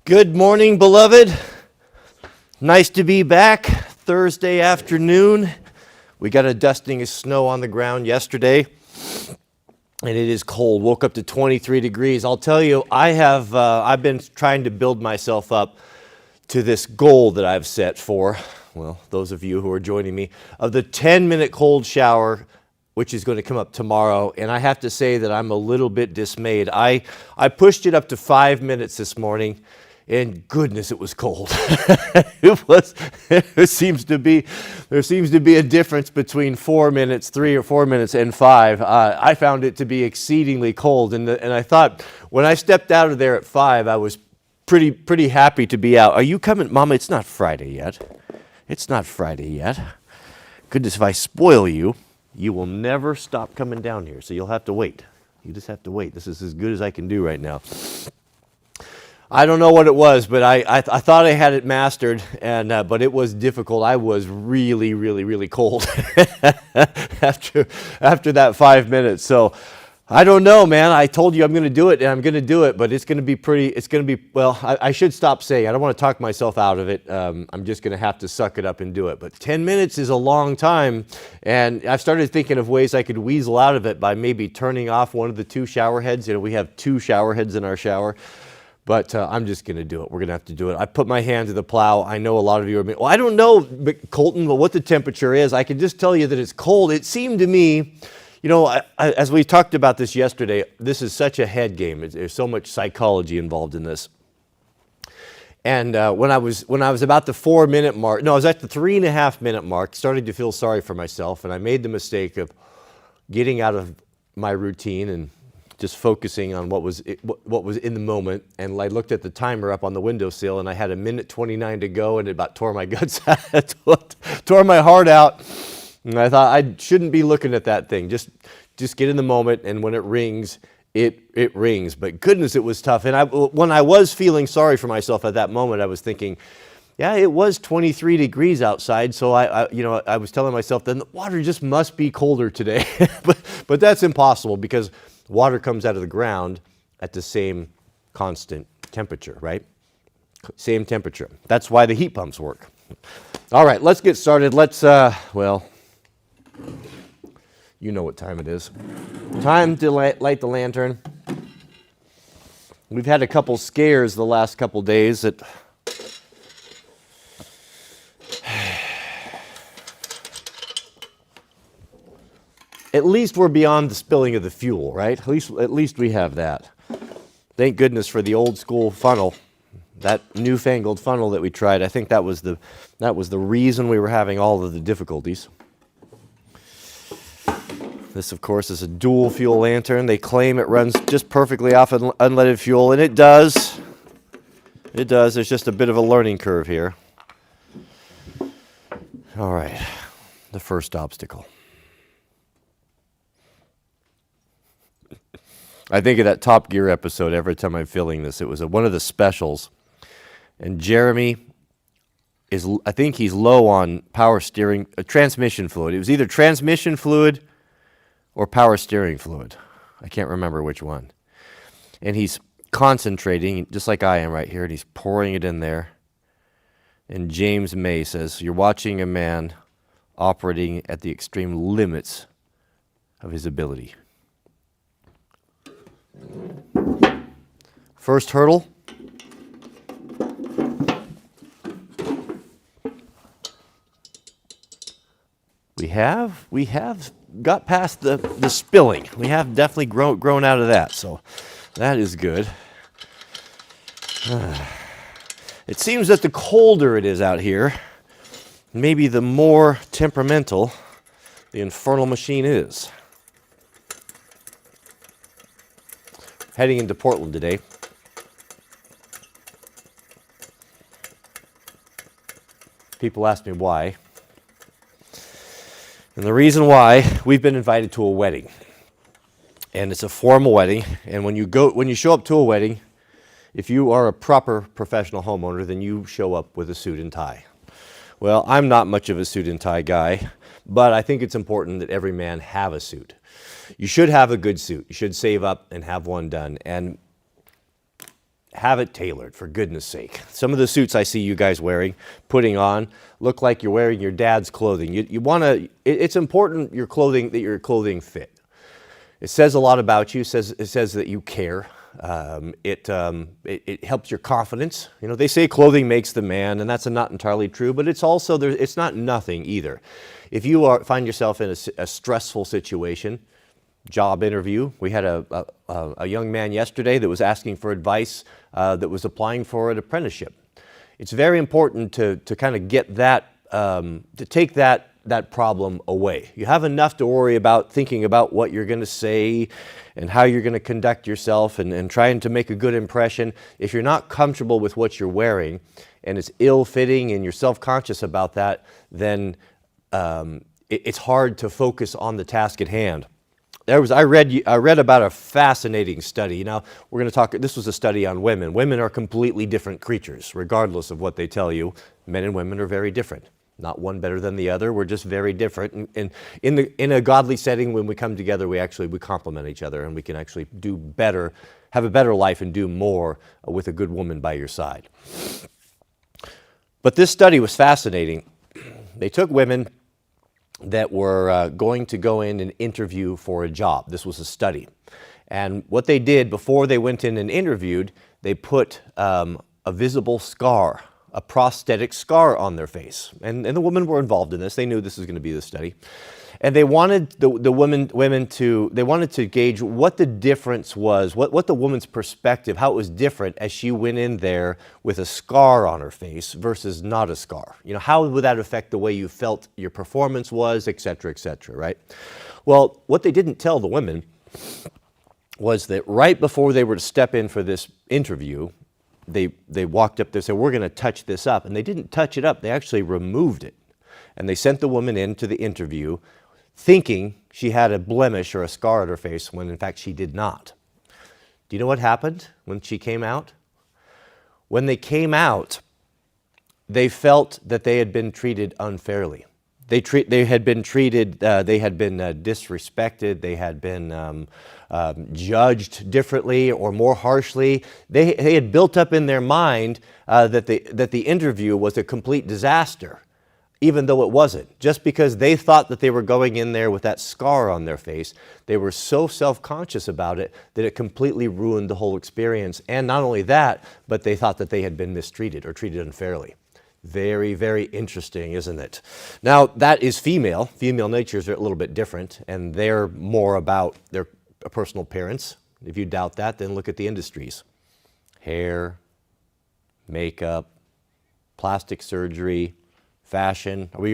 Good morning, beloved. Nice to be back Thursday afternoon. We got a dusting of snow on the ground yesterday, and it is cold. Woke up to 23 degrees. I'll tell you, I've been trying to build myself up to this goal that I've set for, well, those of you who are joining me, of the 10-minute cold shower, which is going to come up tomorrow. And I have to say that I'm a little bit dismayed. I pushed it up to 5 minutes this morning. And goodness, it was cold. There seems to be a difference between 4 minutes, 3 or 4 minutes, and 5. I found it to be exceedingly cold, and I thought when I stepped out of there at 5, I was pretty happy to be out. Are you coming, Mama? It's not Friday yet. It's not Friday yet. Goodness, if I spoil you, you will never stop coming down here. So you'll have to wait. You just have to wait. This is as good as I can do right now. I don't know what it was, but I thought I had it mastered, and but it was difficult. I was really cold after that 5 minutes. So I don't know, man. I told you I'm going to do it, and I'm going to do it, but it's going to be well, I should stop saying. I don't want to talk myself out of it. I'm just going to have to suck it up and do it. But 10 minutes is a long time, and I've started thinking of ways I could weasel out of it by maybe turning off one of the 2 shower heads. You know, we have 2 shower heads in our shower. But I'm just going to do it. We're going to have to do it. I put my hand to the plow. I know a lot of you are, well, I don't know, Colton, what the temperature is. I can just tell you that it's cold. It seemed to me, you know, as we talked about this yesterday, this is such a head game. There's so much psychology involved in this. And when I was about the 4 minute mark, no, I was at the 3.5 minute mark, started to feel sorry for myself. And I made the mistake of getting out of my routine and just focusing on what was in the moment. And I looked at the timer up on the windowsill, and I had 1:29 to go, and it about tore my guts out, tore my heart out. And I thought I shouldn't be looking at that thing. Just get in the moment, and when it rings, it rings. But goodness, it was tough. And when I was feeling sorry for myself at that moment, I was thinking, yeah, it was 23 degrees outside, so I was telling myself then the water just must be colder today. but that's impossible, because water comes out of the ground at the same constant temperature, right? Same temperature. That's why the heat pumps work. All right, let's get started. Let's, well, you know what time it is. Time to light the lantern. We've had a couple scares the last couple days that at least we're beyond the spilling of the fuel, right? At least we have that. Thank goodness for the old school funnel, that newfangled funnel that we tried. I think that was the reason we were having all of the difficulties. This, of course, is a dual fuel lantern. They claim it runs just perfectly off unleaded fuel, and it does. It does. There's just a bit of a learning curve here. All right, the first obstacle. I think of that Top Gear episode every time I'm filling this. It was one of the specials. And Jeremy I think he's low on power steering, transmission fluid. It was either transmission fluid or power steering fluid. I can't remember which one. And he's concentrating, just like I am right here, and he's pouring it in there. And James May says, you're watching a man operating at the extreme limits of his ability. First hurdle. We have got past the spilling. We have definitely grown out of that, so that is good. It seems that the colder it is out here, maybe the more temperamental the infernal machine is. Heading into Portland today. People ask me why. And the reason why, we've been invited to a wedding. And it's a formal wedding. And when you show up to a wedding, if you are a proper professional homeowner, then you show up with a suit and tie. Well, I'm not much of a suit and tie guy, but I think it's important that every man have a suit. You should have a good suit. You should save up and have one done. And have it tailored, for goodness sake. Some of the suits I see you guys putting on, look like you're wearing your dad's clothing. You want to, it's important that your clothing fit. It says a lot about you. It says that you care. It helps your confidence. You know, they say clothing makes the man, and that's not entirely true, but it's also, it's not nothing either. If you find yourself in a stressful situation, job interview. We had a young man yesterday that was asking for advice, that was applying for an apprenticeship. It's very important to kind of get that, to take that problem away. You have enough to worry about thinking about what you're going to say and how you're going to conduct yourself and trying to make a good impression. If you're not comfortable with what you're wearing and it's ill-fitting and you're self-conscious about that, then it's hard to focus on the task at hand. I read about a fascinating study. Now, we're going to talk, this was a study on women. Women are completely different creatures, regardless of what they tell you. Men and women are very different. Not one better than the other. We're just very different. And in a godly setting, when we come together, we complement each other, and we can actually do better, have a better life and do more with a good woman by your side. But this study was fascinating. They took women that were going to go in and interview for a job. This was a study. And what they did before they went in and interviewed, they put a visible scar, a prosthetic scar on their face. And the women were involved in this. They knew this was going to be the study. And they wanted they wanted to gauge what the difference was, what the woman's perspective, how it was different as she went in there with a scar on her face versus not a scar. You know, how would that affect the way you felt your performance was, et cetera, right? Well, what they didn't tell the women was that right before they were to step in for this interview, they walked up there and said, we're going to touch this up. And they didn't touch it up. They actually removed it. And they sent the woman in to the interview thinking she had a blemish or a scar on her face when in fact she did not. Do you know what happened when she came out? When they came out, they felt that they had been treated unfairly. They had been treated, they had been disrespected, they had been judged differently or more harshly. They had built up in their mind that the interview was a complete disaster, even though it wasn't. Just because they thought that they were going in there with that scar on their face, they were so self-conscious about it that it completely ruined the whole experience. And not only that, but they thought that they had been mistreated or treated unfairly. Very, very interesting, isn't it? Now, that is female. Female natures are a little bit different, and they're more about their personal appearance. If you doubt that, then look at the industries. Hair, makeup, plastic surgery, fashion. Are we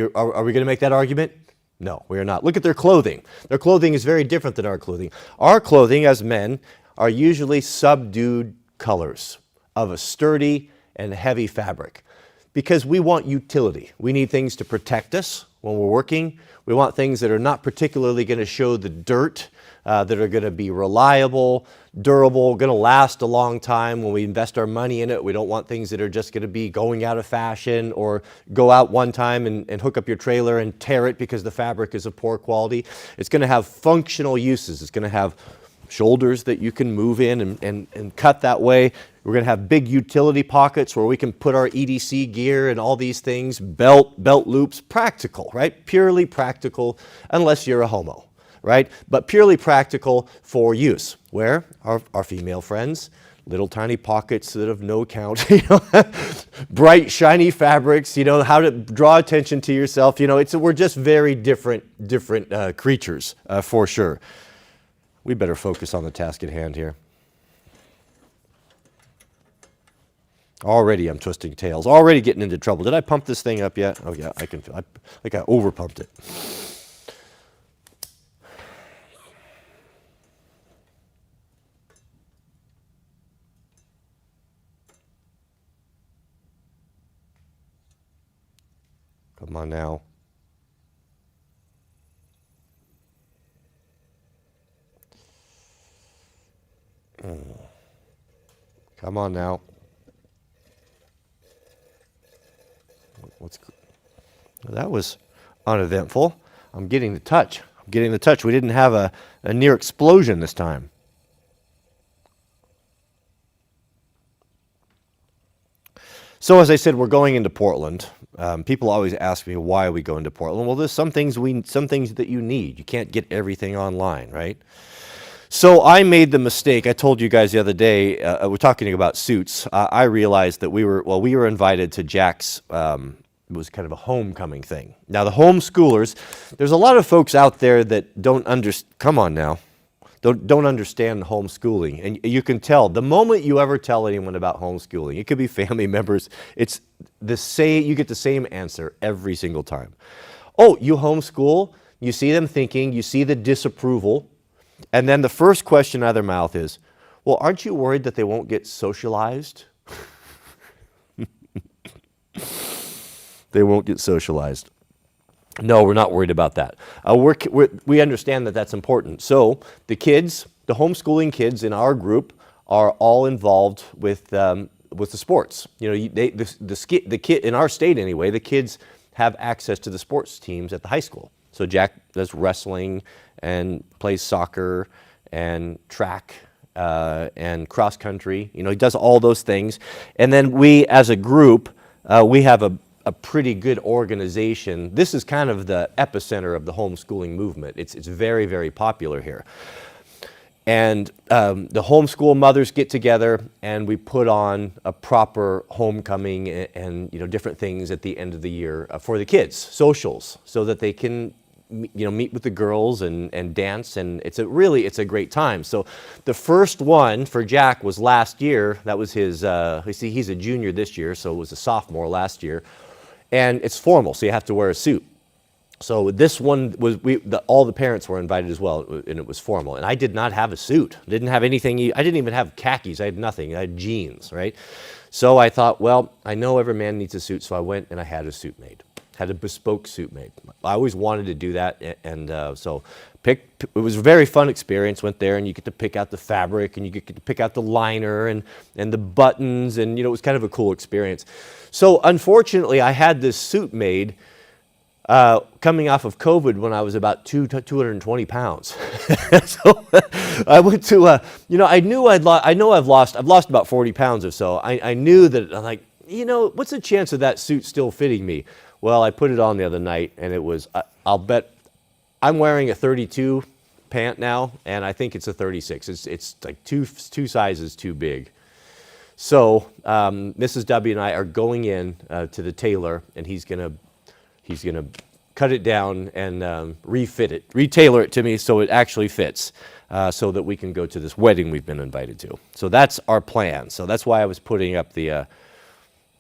going to make that argument? No, we are not. Look at their clothing. Their clothing is very different than our clothing. Our clothing as men are usually subdued colors of a sturdy and heavy fabric because we want utility. We need things to protect us when we're working. We want things that are not particularly going to show the dirt, that are going to be reliable, durable, going to last a long time when we invest our money in it. We don't want things that are just going to be going out of fashion or go out one time and hook up your trailer and tear it because the fabric is of poor quality. It's going to have functional uses. It's going to have shoulders that you can move in and cut that way. We're going to have big utility pockets where we can put our EDC gear and all these things, belt loops, practical, right? Purely practical, unless you're a homo, right? But purely practical for use. Where our female friends, little tiny pockets that have no count, bright, shiny fabrics, how to draw attention to yourself. We're just very different creatures, for sure. We better focus on the task at hand here. Already I'm twisting tails. Already getting into trouble. Did I pump this thing up yet? Oh yeah, I can feel. I think I over-pumped it. Come on now. Come on now. That was uneventful. I'm getting the touch. We didn't have a near explosion this time. So as I said, we're going into Portland. People always ask me, why are we going to Portland? Well, there's some things that you need. You can't get everything online, right? So I made the mistake. I told you guys the other day, we're talking about suits. I realized that we were invited to Jack's, it was kind of a homecoming thing. Now the homeschoolers, there's a lot of folks out there that don't understand homeschooling. And you can tell, the moment you ever tell anyone about homeschooling, it could be family members, it's you get the same answer every single time. Oh, you homeschool? You see them thinking, you see the disapproval, and then the first question out of their mouth is, well, aren't you worried that they won't get socialized? They won't get socialized. No, we're not worried about that. We understand that that's important. So the kids, the homeschooling kids in our group are all involved with the sports. You know, the kid in our state anyway, the kids have access to the sports teams at the high school. So Jack does wrestling and plays soccer and track and cross country. You know, he does all those things. And then we, as a group, we have a pretty good organization. This is kind of the epicenter of the homeschooling movement. It's very, very popular here. And the homeschool mothers get together and we put on a proper homecoming and different things at the end of the year for the kids, socials, so that they can meet with the girls and dance, and it's a great time. So the first one for Jack was last year. That was his, he's a junior this year, so it was a sophomore last year. And it's formal, so you have to wear a suit. So this one was, all the parents were invited as well, and it was formal. And I did not have a suit. Didn't have anything. I didn't even have khakis. I had nothing. I had jeans, right? So I thought, well, I know every man needs a suit, so I went and I had a suit made. Had a bespoke suit made. I always wanted to do that, and so it was a very fun experience. Went there, and you get to pick out the fabric, and you get to pick out the liner and the buttons, and it was kind of a cool experience. So unfortunately, I had this suit made coming off of COVID when I was about 220 pounds. So I went to, I've lost about 40 pounds or so. I knew that, I'm like, what's the chance of that suit still fitting me? Well, I put it on the other night, and it was, I'll bet, I'm wearing a 32 pant now, and I think it's a 36. It's like two sizes too big. So Mrs. W and I are going in to the tailor, and he's gonna cut it down and retailor it to me so it actually fits, so that we can go to this wedding we've been invited to. So that's our plan. So that's why I was putting up the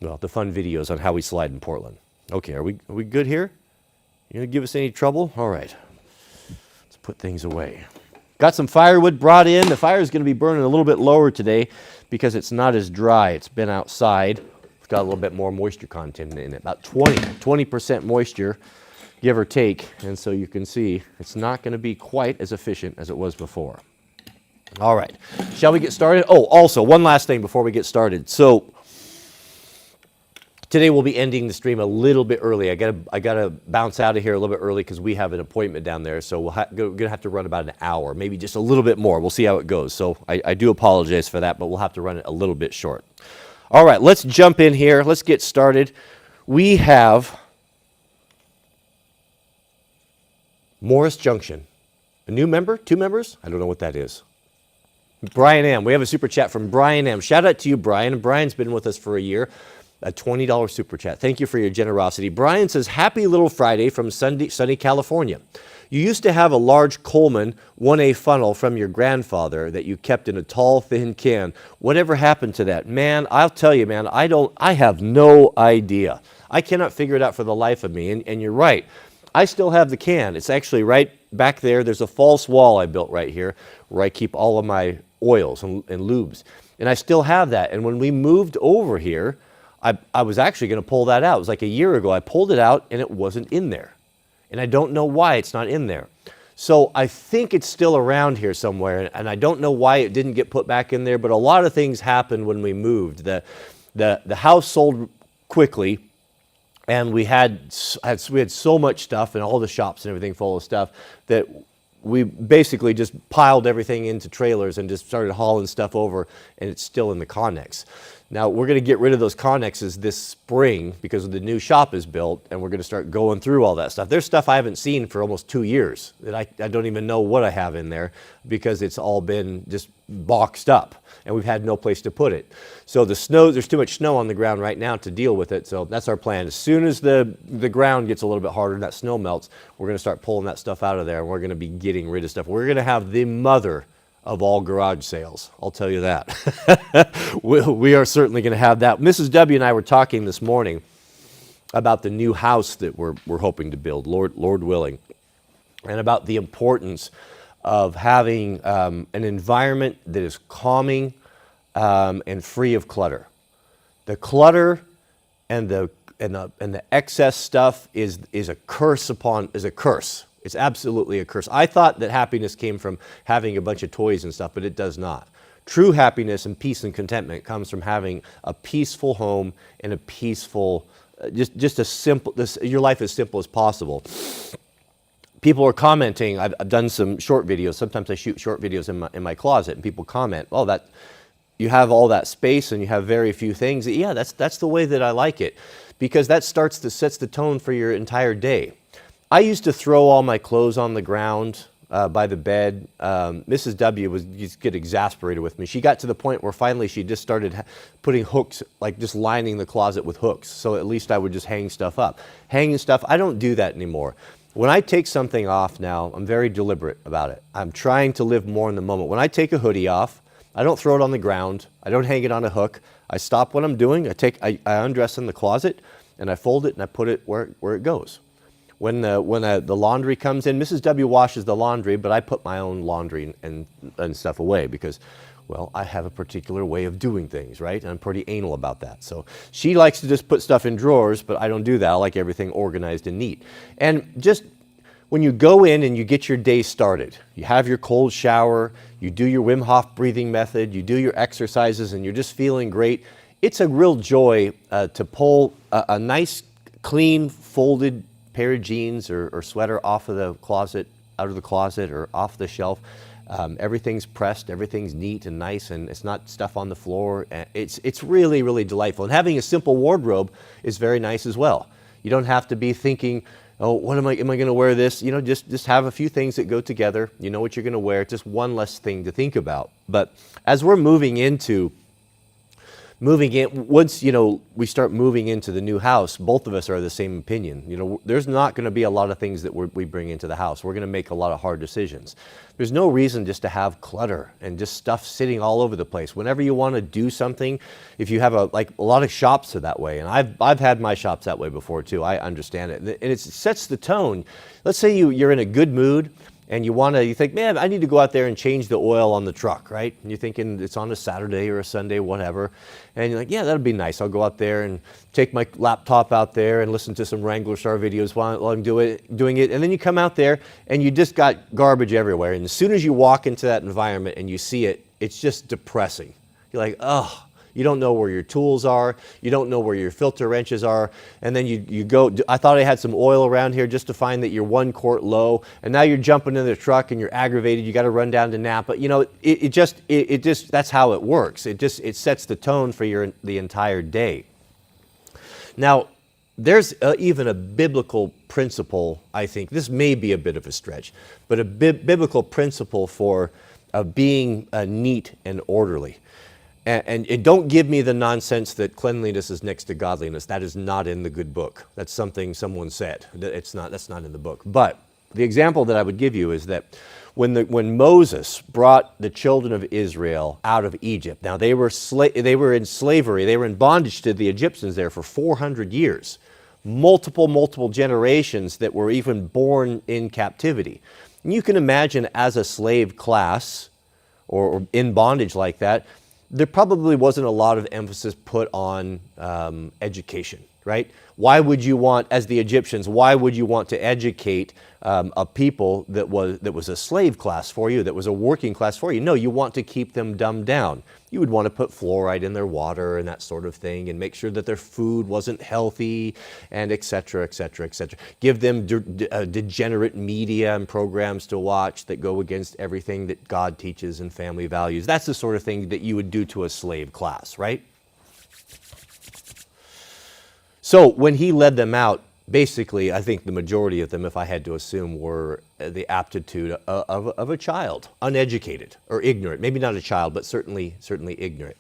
fun videos on how we slide in Portland. Okay, are we good here? You gonna give us any trouble? All right, let's put things away. Got some firewood brought in. The fire is going to be burning a little bit lower today because it's not as dry. It's been outside. It's got a little bit more moisture content in it, about 20% moisture, give or take. And so you can see it's not going to be quite as efficient as it was before. All right, shall we get started? Oh, also, one last thing before we get started. So today we'll be ending the stream a little bit early. I gotta bounce out of here a little bit early because we have an appointment down there. So we're gonna have to run about an hour, maybe just a little bit more. We'll see how it goes. So I do apologize for that, but we'll have to run it a little bit short. All right, let's jump in here. Let's get started. We have Morris Junction. A new member? 2 members? I don't know what that is. Brian M. We have a super chat from Brian M. Shout out to you, Brian. And Brian's been with us for a year. A $20 super chat. Thank you for your generosity. Brian says, happy little Friday from sunny California. You used to have a large Coleman 1A funnel from your grandfather that you kept in a tall, thin can. Whatever happened to that? Man, I'll tell you, man, I have no idea. I cannot figure it out for the life of me. And you're right. I still have the can. It's actually right back there. There's a false wall I built right here where I keep all of my oils and lubes. And I still have that. And when we moved over here, I was actually going to pull that out. It was like a year ago. I pulled it out, and it wasn't in there. And I don't know why it's not in there. So I think it's still around here somewhere, and I don't know why it didn't get put back in there, but a lot of things happened when we moved. The house sold quickly, and we had so much stuff and all the shops and everything full of stuff that we basically just piled everything into trailers and just started hauling stuff over, and it's still in the Connex. Now, we're going to get rid of those connexes this spring because the new shop is built, and we're going to start going through all that stuff. There's stuff I haven't seen for almost 2 years that I don't even know what I have in there because it's all been just boxed up, and we've had no place to put it. So the snow, there's too much snow on the ground right now to deal with it, so that's our plan. As soon as the ground gets a little bit harder and that snow melts, we're going to start pulling that stuff out of there, and we're going to be getting rid of stuff. We're going to have the mother of all garage sales, I'll tell you that. we are certainly going to have that. Mrs. W and I were talking this morning about the new house that we're hoping to build, Lord willing, and about the importance of having an environment that is calming and free of clutter. The clutter and the excess stuff is a curse. It's absolutely a curse. I thought that happiness came from having a bunch of toys and stuff, but it does not. True happiness and peace and contentment comes from having a peaceful home and a peaceful, just a simple, your life as simple as possible. People are commenting. I've done some short videos. Sometimes I shoot short videos in my closet, and people comment, "Oh, that you have all that space and you have very few things." Yeah, that's the way that I like it, because that sets the tone for your entire day. I used to throw all my clothes on the ground by the bed. Mrs. W used to get exasperated with me. She got to the point where finally she just started putting hooks, like just lining the closet with hooks, so at least I would just hang stuff up. Hanging stuff, I don't do that anymore. When I take something off now, I'm very deliberate about it. I'm trying to live more in the moment. When I take a hoodie off, I don't throw it on the ground. I don't hang it on a hook. I stop what I'm doing. I undress in the closet, and I fold it and I put it where it goes. When the laundry comes in, Mrs. W washes the laundry, but I put my own laundry and stuff away because, well, I have a particular way of doing things, right? And I'm pretty anal about that. So she likes to just put stuff in drawers, but I don't do that. I like everything organized and neat. And just when you go in and you get your day started, you have your cold shower, you do your Wim Hof breathing method, you do your exercises, and you're just feeling great. It's a real joy to pull a nice, clean, folded pair of jeans or sweater off of the closet, out of the closet or off the shelf. Everything's pressed, everything's neat and nice, and it's not stuff on the floor. It's really, really delightful. And having a simple wardrobe is very nice as well. You don't have to be thinking, oh, what am I going to wear this? You know, just have a few things that go together. You know what you're going to wear. It's just one less thing to think about. But as we're moving in, once, we start moving into the new house, both of us are of the same opinion. There's not going to be a lot of things that we bring into the house. We're going to make a lot of hard decisions. There's no reason just to have clutter and just stuff sitting all over the place. Whenever you want to do something, if you have a lot of shops are that way, and I've had my shops that way before too. I understand it, and it sets the tone. Let's say you're in a good mood, and you think, man, I need to go out there and change the oil on the truck, right? And you're thinking it's on a Saturday or a Sunday, whatever. And you're like, yeah, that'd be nice. I'll go out there and take my laptop out there and listen to some Wranglerstar videos while I'm doing it. And then you come out there and you just got garbage everywhere. And as soon as you walk into that environment and you see it, it's just depressing. You're like, oh. You don't know where your tools are. You don't know where your filter wrenches are. And then you go, I thought I had some oil around here, just to find that you're 1 quart low. And now you're jumping in the truck and you're aggravated. You got to run down to Napa. It just that's how it works. It sets the tone for the entire day. Now, there's even a biblical principle, I think. This may be a bit of a stretch, but a biblical principle for being neat and orderly. And don't give me the nonsense that cleanliness is next to godliness. That is not in the good book. That's something someone said. That's not in the book. But the example that I would give you is that when Moses brought the children of Israel out of Egypt, now they were in slavery. They were in bondage to the Egyptians there for 400 years. Multiple generations that were even born in captivity. And you can imagine, as a slave class or in bondage like that, there probably wasn't a lot of emphasis put on education, right? Why would you want, as the Egyptians, why would you want to educate a people that was a slave class for you, that was a working class for you? No, you want to keep them dumbed down. You would want to put fluoride in their water and that sort of thing, and make sure that their food wasn't healthy, and et cetera, et cetera, et cetera. Give them degenerate media and programs to watch that go against everything that God teaches and family values. That's the sort of thing that you would do to a slave class, right? So when he led them out, basically, I think the majority of them, if I had to assume, were the aptitude of a child, uneducated or ignorant. Maybe not a child, but certainly ignorant.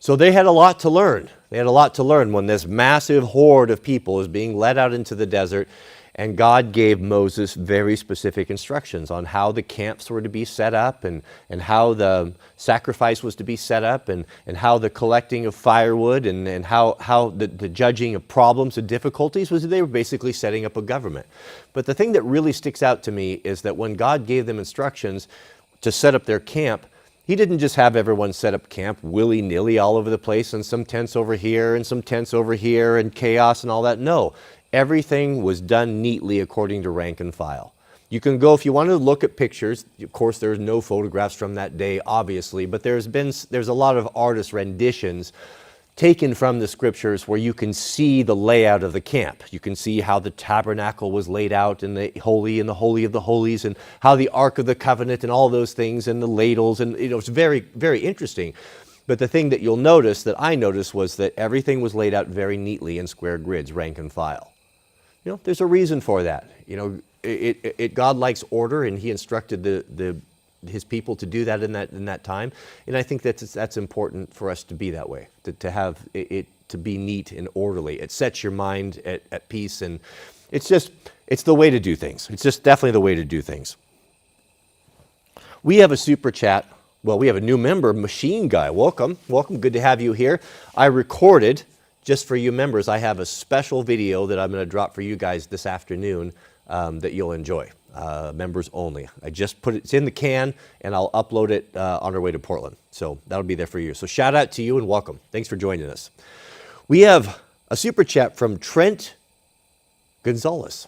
So they had a lot to learn. They had a lot to learn when this massive horde of people is being led out into the desert, and God gave Moses very specific instructions on how the camps were to be set up, and how the sacrifice was to be set up, and how the collecting of firewood, and how the judging of problems and difficulties was. They were basically setting up a government. But the thing that really sticks out to me is that when God gave them instructions to set up their camp, he didn't just have everyone set up camp willy-nilly all over the place, and some tents over here and some tents over here and chaos and all that. No, everything was done neatly according to rank and file. You can go, if you want to look at pictures, of course there's no photographs from that day, obviously, but there's a lot of artist renditions taken from the scriptures where you can see the layout of the camp. You can see how the tabernacle was laid out in the Holy of the Holies, and how the Ark of the Covenant and all those things, and the ladles, and it's very, very interesting. But the thing that you'll notice, that I noticed, was that everything was laid out very neatly in square grids, rank and file. There's a reason for that. God likes order, and he instructed his people to do that in that time, and I think that's important for us to be that way, to have it to be neat and orderly. It sets your mind at peace, and it's the way to do things. It's just definitely the way to do things. We have a super chat. Well, we have a new member, Machine Guy. Welcome, good to have you here. I recorded, just for you members, I have a special video that I'm going to drop for you guys this afternoon that you'll enjoy. Members only. I just it's in the can, and I'll upload it on our way to Portland. So that'll be there for you. So shout out to you and welcome. Thanks for joining us. We have a super chat from Trent Gonzalez.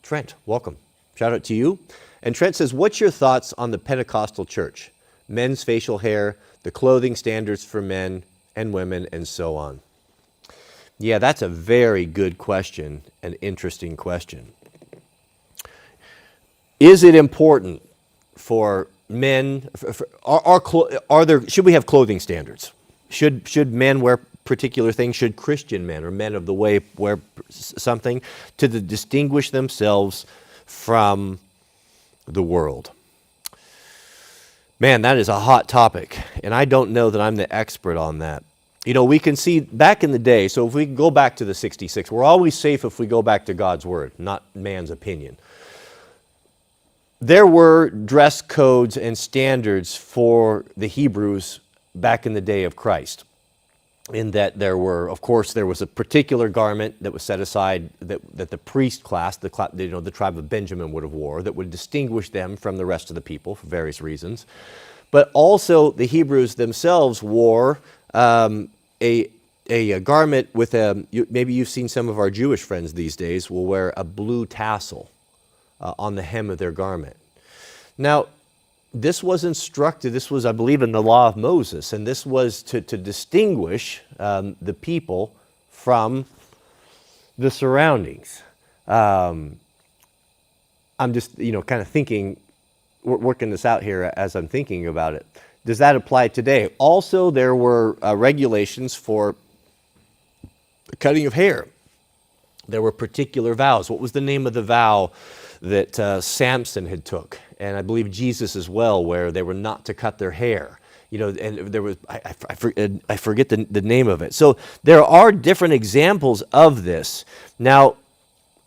Trent, welcome. Shout out to you. And Trent says, what's your thoughts on the Pentecostal church? Men's facial hair, the clothing standards for men and women, and so on. Yeah, that's a very good question, an interesting question. Is it important for men? Should we have clothing standards? Should men wear particular things? Should Christian men or men of the way wear something to distinguish themselves from the world? Man, that is a hot topic, and I don't know that I'm the expert on that. We can see back in the day, so if we go back to the 66, we're always safe if we go back to God's word, not man's opinion. There were dress codes and standards for the Hebrews back in the day of Christ, in that there was a particular garment that was set aside that the priest class, the tribe of Benjamin would have wore, that would distinguish them from the rest of the people for various reasons. But also the Hebrews themselves wore a garment with maybe you've seen some of our Jewish friends these days will wear a blue tassel on the hem of their garment. Now, this was instructed, this was, I believe, in the law of Moses, and this was to distinguish the people from the surroundings. I'm just, kind of thinking, working this out here as I'm thinking about it. Does that apply today? Also, there were regulations for cutting of hair. There were particular vows. What was the name of the vow that Samson had took? And I believe Jesus as well, where they were not to cut their hair. And there was, I forget the name of it. So there are different examples of this. Now,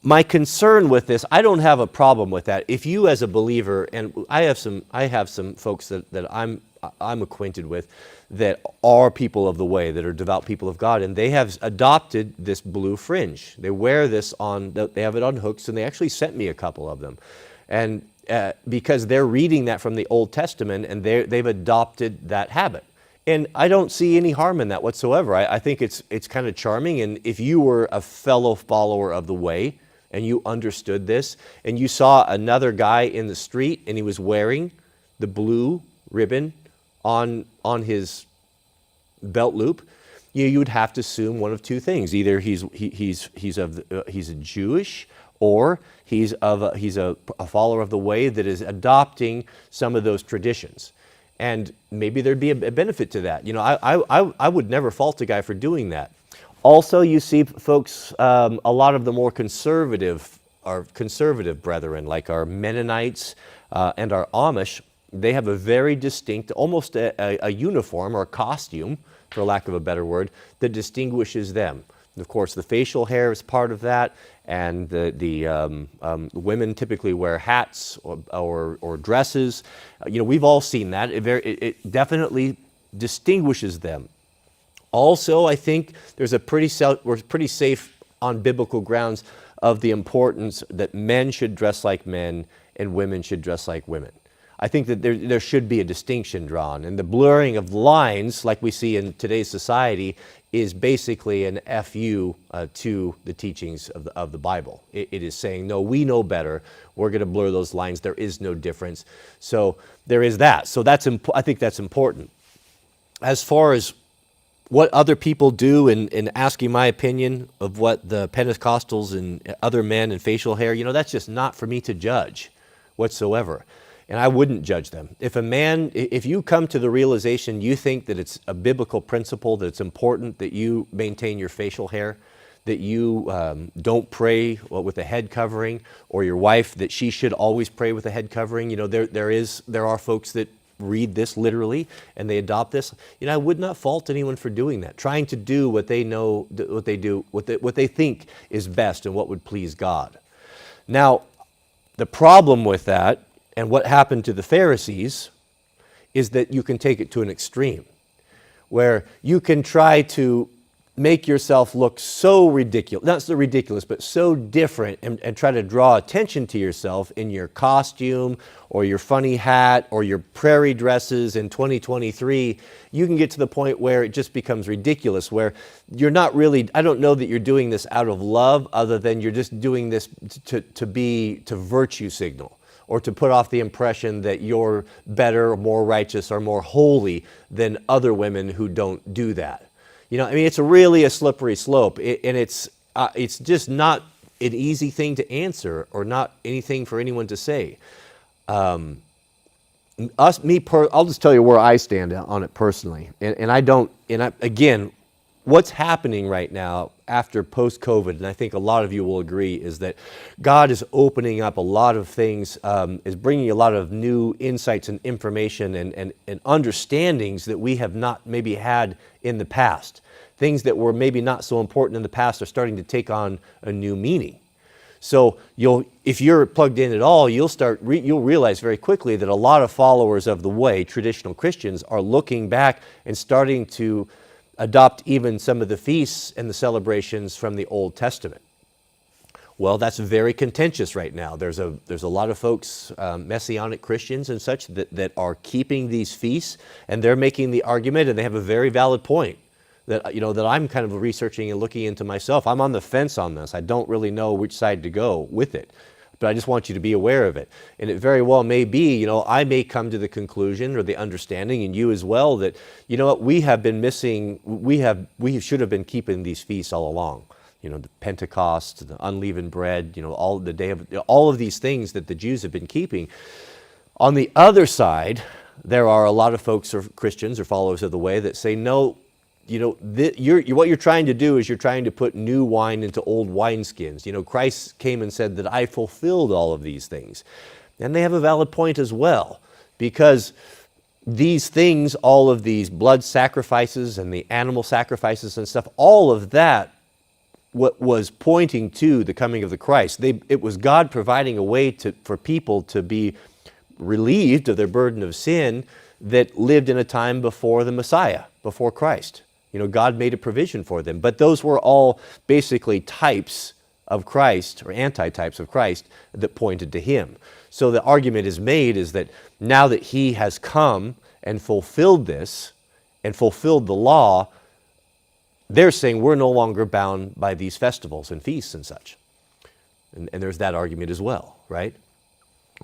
my concern with this, I don't have a problem with that. If you as a believer, and I have some folks that I'm acquainted with that are people of the way, that are devout people of God, and they have adopted this blue fringe. They wear this they have it on hooks, and they actually sent me a couple of them. And because they're reading that from the Old Testament, and they've adopted that habit. And I don't see any harm in that whatsoever. I think it's kind of charming, and if you were a fellow follower of the way, and you understood this, and you saw another guy in the street, and he was wearing the blue ribbon on his belt loop, you would have to assume one of two things: either he's a Jewish, or he's a follower of the way that is adopting some of those traditions. And maybe there'd be a benefit to that. I would never fault a guy for doing that. Also, you see folks, a lot of the more conservative, our conservative brethren, like our Mennonites and our Amish, they have a very distinct, almost a uniform or a costume, for lack of a better word, that distinguishes them. And of course, the facial hair is part of that, and the women typically wear hats or dresses. We've all seen that. It definitely distinguishes them. Also, I think we're pretty safe on biblical grounds of the importance that men should dress like men and women should dress like women. I think that there should be a distinction drawn, and the blurring of lines, like we see in today's society, is basically an FU to the teachings of the Bible. It is saying, no, we know better. We're going to blur those lines. There is no difference. So there is that. So I think that's important. As far as what other people do in asking my opinion of what the Pentecostals and other men and facial hair, that's just not for me to judge whatsoever. And I wouldn't judge them. If you come to the realization you think that it's a biblical principle, that it's important that you maintain your facial hair, that you don't pray with a head covering, or your wife, that she should always pray with a head covering, there are folks that read this literally and they adopt this. I would not fault anyone for doing that, trying to do what they know, what they think is best and what would please God. Now, the problem with that, and what happened to the Pharisees, is that you can take it to an extreme, where you can try to make yourself look so ridiculous, not so ridiculous, but so different, and try to draw attention to yourself in your costume or your funny hat or your prairie dresses in 2023. You can get to the point where it just becomes ridiculous, where you're not really, I don't know that you're doing this out of love, other than you're just doing this to virtue signal, or to put off the impression that you're better, or more righteous, or more holy than other women who don't do that. It's really a slippery slope, and it's just not an easy thing to answer, or not anything for anyone to say. I'll just tell you where I stand on it personally, again, what's happening right now after post-COVID, and I think a lot of you will agree, is that God is opening up a lot of things, is bringing a lot of new insights and information and understandings that we have not maybe had in the past. Things that were maybe not so important in the past are starting to take on a new meaning. So if you're plugged in at all, you'll realize very quickly that a lot of followers of the way, traditional Christians, are looking back and starting to adopt even some of the feasts and the celebrations from the Old Testament. Well, that's very contentious right now. There's a lot of folks, Messianic Christians and such, that are keeping these feasts, and they're making the argument, and they have a very valid point, that I'm kind of researching and looking into myself. I'm on the fence on this. I don't really know which side to go with it, but I just want you to be aware of it. And it very well may be, I may come to the conclusion or the understanding, and you as well, that, we have been missing, we should have been keeping these feasts all along. The Pentecost, the unleavened bread, all the day of, all of these things that the Jews have been keeping. On the other side, there are a lot of folks, or Christians or followers of the way, that say, no, what you're trying to do is you're trying to put new wine into old wineskins. Christ came and said that I fulfilled all of these things. And they have a valid point as well, because these things, all of these blood sacrifices and the animal sacrifices and stuff, all of that, what was pointing to the coming of the Christ. It was God providing a way for people to be relieved of their burden of sin that lived in a time before the Messiah, before Christ. God made a provision for them. But those were all basically types of Christ, or anti-types of Christ, that pointed to him. So the argument is made is that now that he has come and fulfilled this, and fulfilled the law, they're saying we're no longer bound by these festivals and feasts and such. And there's that argument as well, right?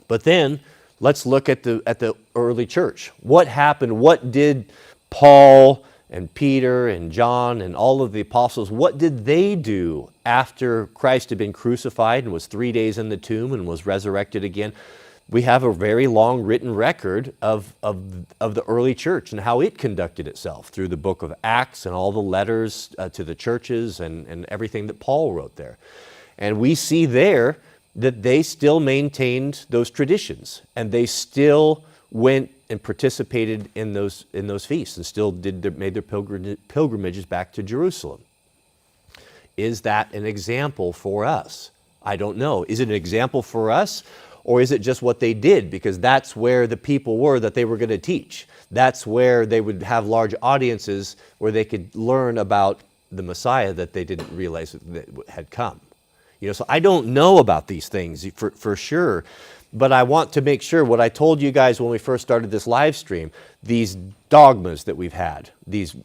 But then let's look at the early church. What happened? What did Paul and Peter and John and all of the apostles, what did they do after Christ had been crucified and was 3 days in the tomb and was resurrected again? we have a very long written record of the early church and how it conducted itself through the book of Acts and all the letters to the churches and everything that Paul wrote there. And we see there that they still maintained those traditions, and they still went and participated in those feasts, and still made their pilgrimages back to Jerusalem. Is that an example for us? I don't know. Is it an example for us, or is it just what they did because that's where the people were that they were going to teach? That's where they would have large audiences where they could learn about the Messiah that they didn't realize that had come. So I don't know about these things for sure, but I want to make sure what I told you guys when we first started this live stream, these dogmas that we've had, these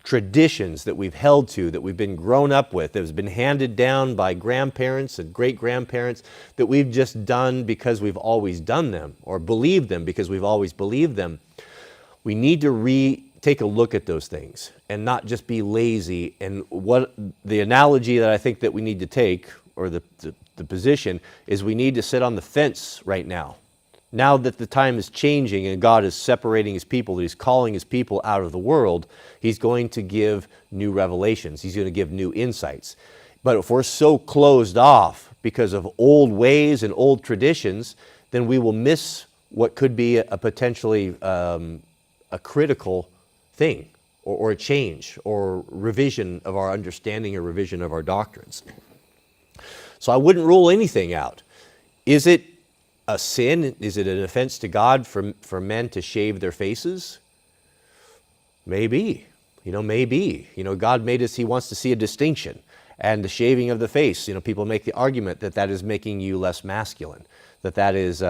traditions that we've held to, that we've been grown up with, that has been handed down by grandparents and great-grandparents, that we've just done because we've always done them, or believed them because we've always believed them. We need to take a look at those things and not just be lazy. And what the analogy that I think that we need to take, or the position, is we need to sit on the fence right now. Now that the time is changing and God is separating his people, that he's calling his people out of the world, he's going to give new revelations. He's going to give new insights. But if we're so closed off because of old ways and old traditions, then we will miss what could be a potentially a critical thing, or a change, or revision of our understanding, or revision of our doctrines. So I wouldn't rule anything out. Is it a sin? Is it an offense to God for men to shave their faces? Maybe. Maybe. God made us, he wants to see a distinction. And the shaving of the face, people make the argument that is making you less masculine, that is,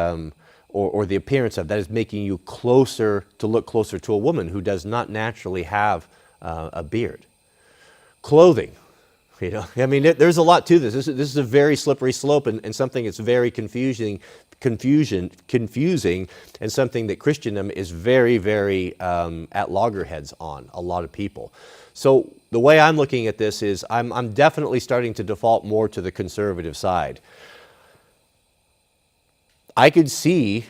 or the appearance of that is making you look closer to a woman who does not naturally have a beard. Clothing. There's a lot to this. This is a very slippery slope, and something that's very confusing, and something that Christendom is very, very at loggerheads on, a lot of people. So the way I'm looking at this is I'm definitely starting to default more to the conservative side. I could see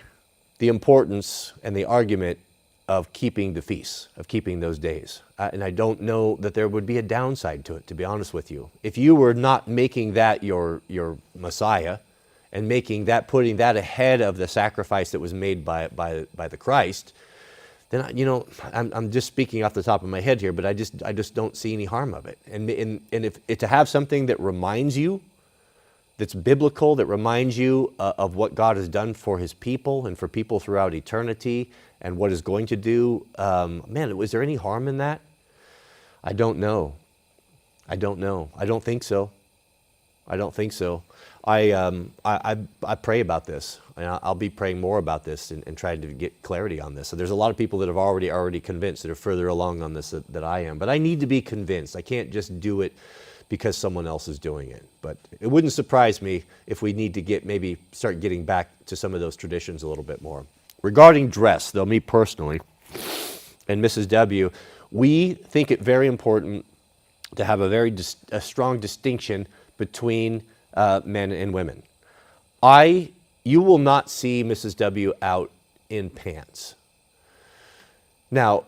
the importance and the argument of keeping the feasts, of keeping those days. And I don't know that there would be a downside to it, to be honest with you. If you were not making that your Messiah, and putting that ahead of the sacrifice that was made by the Christ, then I'm just speaking off the top of my head here, but I just don't see any harm of it. And if to have something that reminds you, that's biblical, that reminds you of what God has done for his people and for people throughout eternity, and what is going to do, was there any harm in that? I don't know. I don't think so. I pray about this, and I'll be praying more about this and trying to get clarity on this. So there's a lot of people that have already convinced, that are further along on this that I am. But I need to be convinced. I can't just do it because someone else is doing it. But it wouldn't surprise me if we need to start getting back to some of those traditions a little bit more. Regarding dress, though, me personally, and Mrs. W., we think it very important to have a strong distinction between men and women. You will not see Mrs. W. out in pants. Now,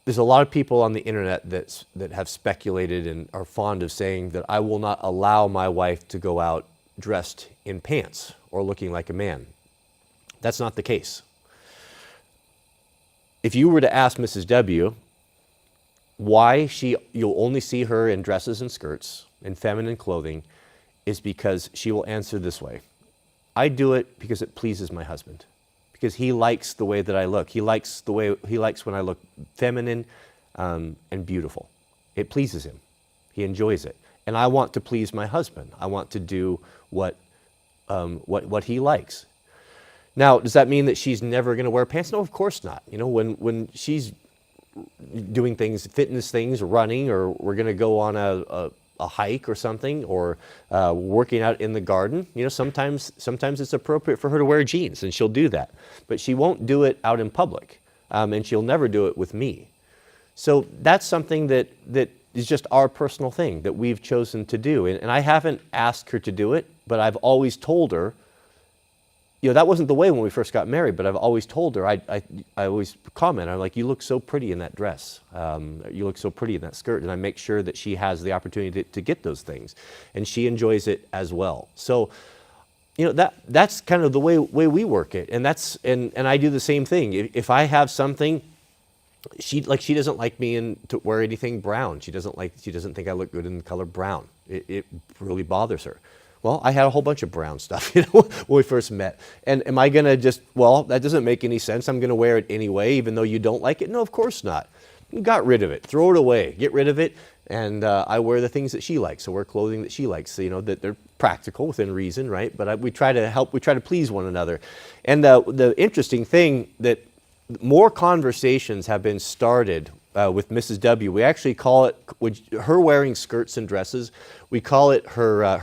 there's a lot of people on the internet that have speculated and are fond of saying that I will not allow my wife to go out dressed in pants or looking like a man. That's not the case. If you were to ask Mrs. W. why you'll only see her in dresses and skirts and feminine clothing, is because she will answer this way. I do it because it pleases my husband, because he likes the way that I look. He likes when I look feminine and beautiful. It pleases him. He enjoys it. And I want to please my husband. I want to do what he likes. Now, does that mean that she's never going to wear pants? No, of course not. When she's doing things, fitness things, running, or we're going to go on a hike or something, or working out in the garden, sometimes it's appropriate for her to wear jeans, and she'll do that. But she won't do it out in public, and she'll never do it with me. So that's something that is just our personal thing that we've chosen to do. And I haven't asked her to do it, but I've always told her that wasn't the way when we first got married, but I've always told her, I always comment, I'm like, you look so pretty in that dress. You look so pretty in that skirt. And I make sure that she has the opportunity to get those things. And she enjoys it as well. So, that's kind of the way we work it. And and I do the same thing. If I have something, she doesn't like me to wear anything brown. She doesn't think I look good in the color brown. It really bothers her. Well, I had a whole bunch of brown stuff, when we first met. And am I going to that doesn't make any sense. I'm going to wear it anyway, even though you don't like it? No, of course not. You got rid of it. Throw it away. Get rid of it. And I wear the things that she likes. I wear clothing that she likes, so, that they're practical within reason, right? But we try to please one another. And the interesting thing that more conversations have been started with Mrs. W. We actually call it, her wearing skirts and dresses, we call it her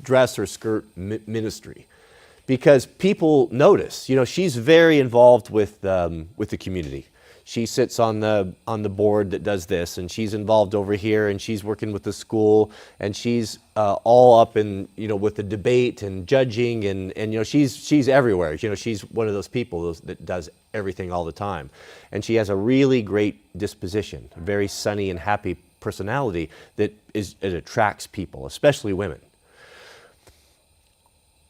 dress or skirt ministry. Because people notice, she's very involved with the community. She sits on the board that does this, and she's involved over here, and she's working with the school, and she's all up in with the debate and judging, and she's everywhere. She's one of those people that does everything all the time, and she has a really great disposition, a very sunny and happy personality that it attracts people, especially women.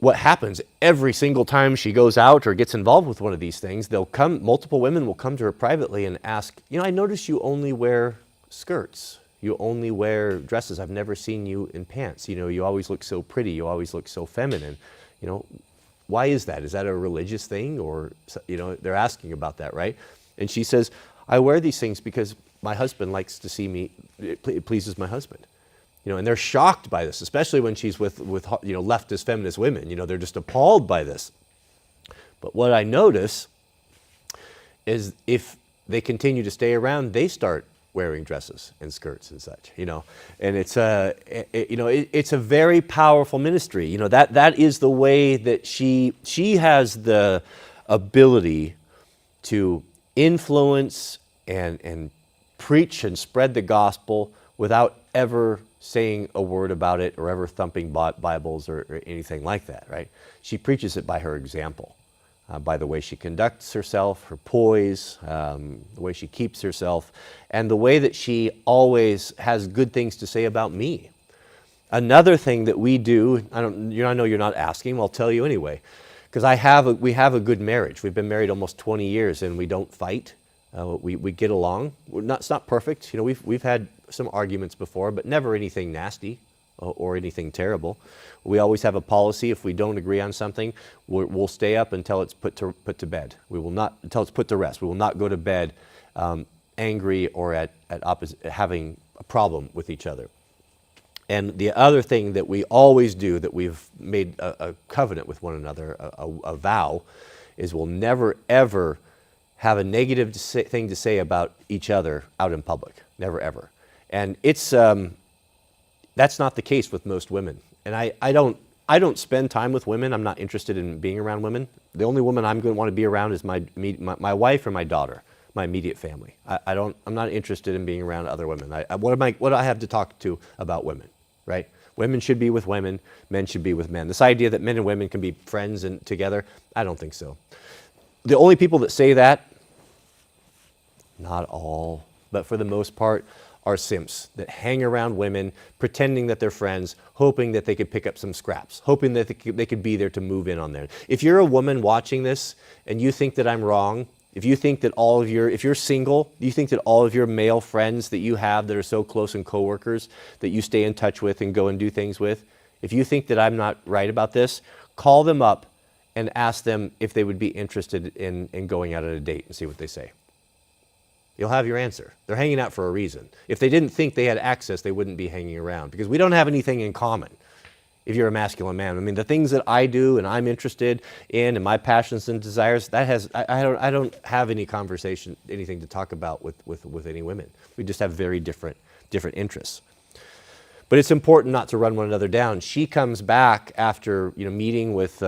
What happens every single time she goes out or gets involved with one of these things, multiple women will come to her privately and ask, I notice you only wear skirts. You only wear dresses. I've never seen you in pants. You always look so pretty. You always look so feminine. Why is that? Is that a religious thing? Or, they're asking about that, right? And she says, I wear these things because my husband likes to see me. It pleases my husband. And they're shocked by this, especially when she's with leftist feminist women. They're just appalled by this. But what I notice is if they continue to stay around, they start wearing dresses and skirts and such. And it's it's a very powerful ministry. That is the way that she has the ability to influence and preach and spread the gospel without ever saying a word about it or ever thumping Bibles or anything like that, right? She preaches it by her example, by the way she conducts herself, her poise, the way she keeps herself, and the way that she always has good things to say about me. Another thing that we do, I know you're not asking, I'll tell you anyway, because we have a good marriage. We've been married almost 20 years and we don't fight. We get along. It's not perfect. We've had some arguments before, but never anything nasty or anything terrible. We always have a policy. If we don't agree on something, we'll stay up until it's put to bed. We will not until it's put to rest. We will not go to bed angry or at opposite, having a problem with each other. And the other thing that we always do, that we've made a covenant with one another, a vow, is we'll never ever have a negative thing to say about each other out in public. Never ever. And that's not the case with most women. And I don't spend time with women. I'm not interested in being around women. The only woman I'm going to want to be around is my wife or my daughter, my immediate family. I'm not interested in being around other women. What do I have to talk to about women, right? Women should be with women. Men should be with men. This idea that men and women can be friends and together, I don't think so. The only people that say that, not all, but for the most part, are simps that hang around women, pretending that they're friends, hoping that they could pick up some scraps, hoping that they could be there to move in on there. If you're a woman watching this and you think that I'm wrong, if you think that if you're single, you think that all of your male friends that you have that are so close and coworkers that you stay in touch with and go and do things with, if you think that I'm not right about this, call them up and ask them if they would be interested in going out on a date and see what they say. You'll have your answer. They're hanging out for a reason. If they didn't think they had access, they wouldn't be hanging around, because we don't have anything in common. If you're a masculine man, I mean, the things that I do and I'm interested in, and my passions and desires, I don't have any conversation, anything to talk about with any women. We just have very different interests. But it's important not to run one another down. She comes back after meeting with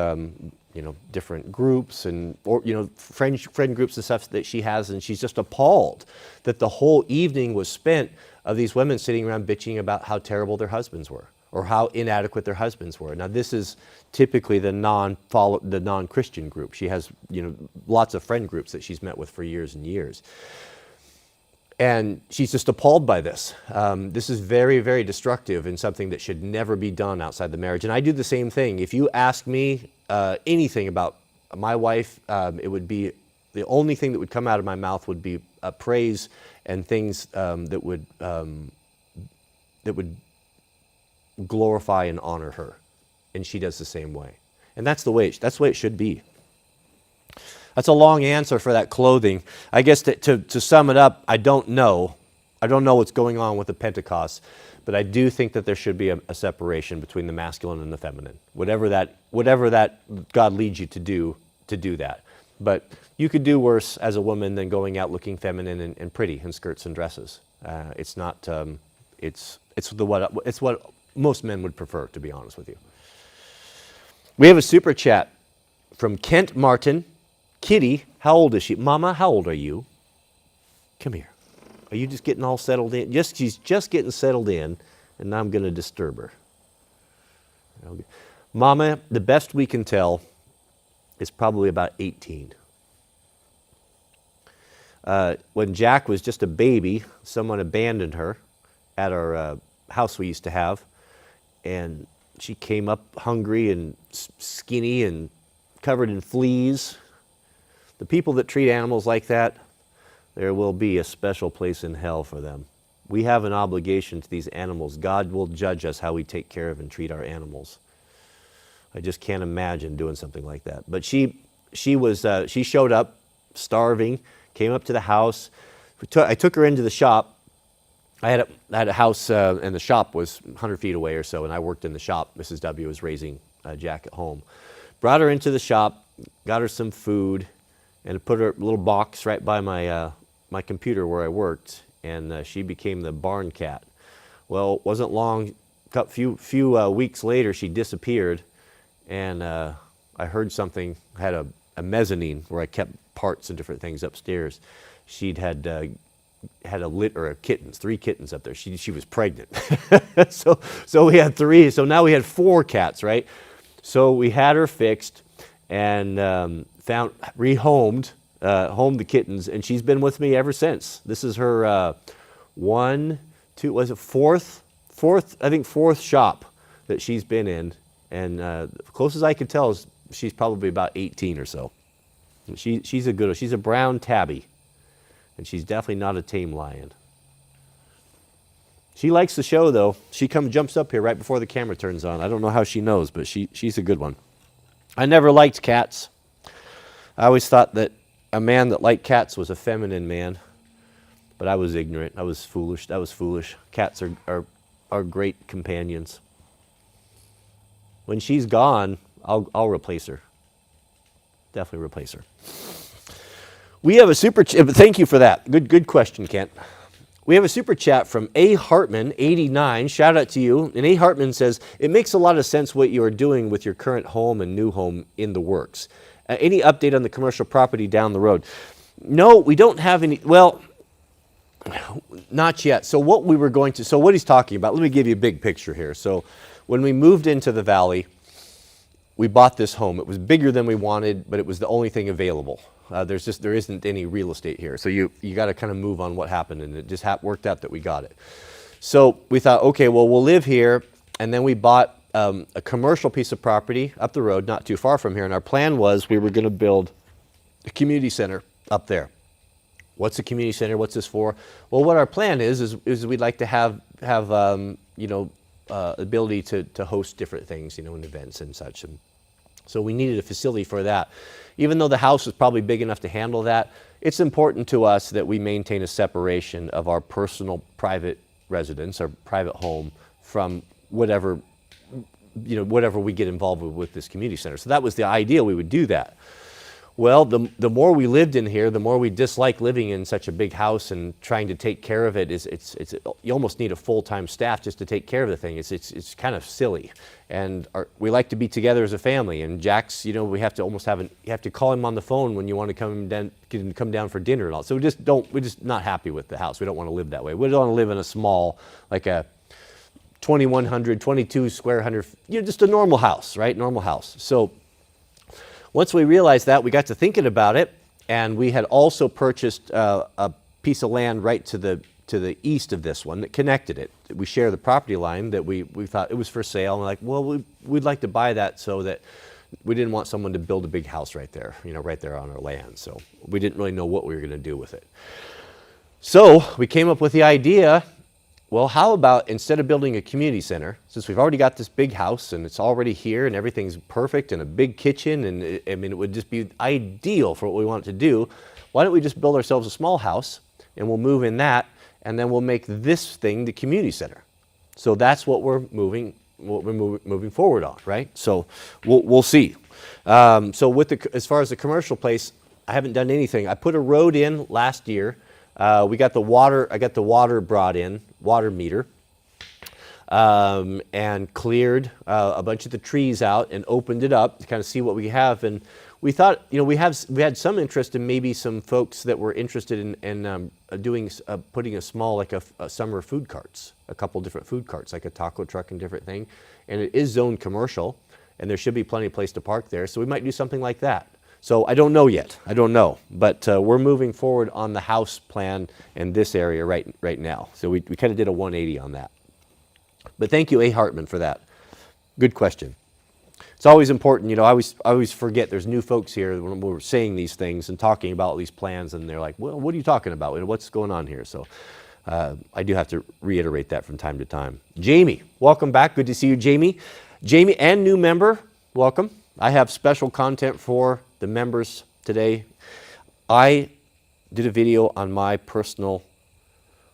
different groups or friend groups and stuff that she has, and she's just appalled that the whole evening was spent of these women sitting around bitching about how terrible their husbands were. or how inadequate their husbands were. Now, this is typically the non-Christian group. She has, lots of friend groups that she's met with for years and years. And she's just appalled by this. This is very, very destructive and something that should never be done outside the marriage. And I do the same thing. If you ask me anything about my wife, it would be, the only thing that would come out of my mouth would be praise and things that would glorify and honor her. And she does the same way. And that's the way it should be. That's a long answer for that clothing. I guess to sum it up, I don't know. I don't know what's going on with the Pentecost, but I do think that there should be a separation between the masculine and the feminine. Whatever that God leads you to do that. But you could do worse as a woman than going out looking feminine and pretty in skirts and dresses. It's not. It's what most men would prefer, to be honest with you. We have a super chat from Kent Martin. Kitty, how old is she? Mama, how old are you? Come here. Are you just getting all settled in? She's just getting settled in, and now I'm going to disturb her. Mama, the best we can tell is probably about 18. When Jack was just a baby, someone abandoned her at our house we used to have, and she came up hungry and skinny and covered in fleas. The people that treat animals like that, there will be a special place in hell for them. We have an obligation to these animals. God will judge us how we take care of and treat our animals. I just can't imagine doing something like that. But she showed up starving, came up to the house. I took her into the shop. I had a house, and the shop was 100 feet away or so, and I worked in the shop. Mrs. W. was raising Jack at home. Brought her into the shop, got her some food, and put her a little box right by my computer where I worked, and she became the barn cat. Well, it wasn't long, a few weeks later, she disappeared, and I heard something. I had a mezzanine where I kept parts and different things upstairs. She'd had a litter of kittens, 3 kittens up there. She was pregnant. so we had 3. So now we had 4 cats, right? So we had her fixed and homed the kittens, and she's been with me ever since. This is her fourth shop that she's been in, and close as I could tell, she's probably about 18 or so. She's a good one. She's a brown tabby, and she's definitely not a tame lion. She likes the show, though. She jumps up here right before the camera turns on. I don't know how she knows, but she's a good one. I never liked cats. I always thought that a man that liked cats was a feminine man, but I was ignorant. I was foolish. That was foolish. Cats are great companions. When she's gone, I'll replace her. Definitely replace her. We have a super chat. Thank you for that. Good question, Kent. We have a super chat from A. Hartman, 89. Shout out to you. And A. Hartman says, it makes a lot of sense what you are doing with your current home and new home in the works. Any update on the commercial property down the road? No, we don't have any. Well, not yet. So what he's talking about, let me give you a big picture here. So when we moved into the valley, we bought this home. It was bigger than we wanted, but it was the only thing available. There isn't any real estate here. So you got to kind of move on what happened, and it just worked out that we got it. So we thought, okay, well, we'll live here, and then we bought a commercial piece of property up the road, not too far from here, and our plan was we were going to build a community center up there. What's a community center? What's this for? Well, what our plan is we'd like to have ability to host different things, and events and such. And so we needed a facility for that. Even though the house is probably big enough to handle that, it's important to us that we maintain a separation of our personal private residence, our private home, from whatever we get involved with this community center. So that was the idea, we would do that. Well, the more we lived in here, the more we dislike living in such a big house and trying to take care of it. You almost need a full-time staff just to take care of the thing. It's kind of silly. And we like to be together as a family. And Jack's, we have to you have to call him on the phone when you want to come down for dinner and all. So we're just not happy with the house. We don't want to live that way. We don't want to live in a small, like a 2,100, 22 square hundred, just a normal house, right? Normal house. So once we realized that, we got to thinking about it, and we had also purchased a piece of land right to the east of this one that connected it. We share the property line that we thought it was for sale, and we're like, well, we'd like to buy that so that we didn't want someone to build a big house right there, right there on our land. So we didn't really know what we were going to do with it. So we came up with the idea, well, how about instead of building a community center, since we've already got this big house and it's already here and everything's perfect and a big kitchen, and it would just be ideal for what we want to do, why don't we just build ourselves a small house and we'll move in that, and then we'll make this thing the community center. So that's what we're moving forward on, right? So we'll see. So as far as the commercial place, I haven't done anything. I put a road in last year. We got the water. I got the water brought in, water meter, and cleared a bunch of the trees out and opened it up to kind of see what we have. And we thought, we had some interest in maybe some folks that were interested in putting a small, like a summer food carts, a couple different food carts, like a taco truck and different thing. And it is zoned commercial, and there should be plenty of place to park there. So we might do something like that. So I don't know yet. I don't know. But we're moving forward on the house plan in this area right now. So we kind of did a 180 on that. But thank you, A. Hartman, for that. Good question. It's always important, I always forget there's new folks here when we're saying these things and talking about these plans, and they're like, well, what are you talking about? What's going on here? So I do have to reiterate that from time to time. Jamie, welcome back. Good to see you, Jamie. Jamie and new member, welcome. I have special content for the members today. I did a video on my personal,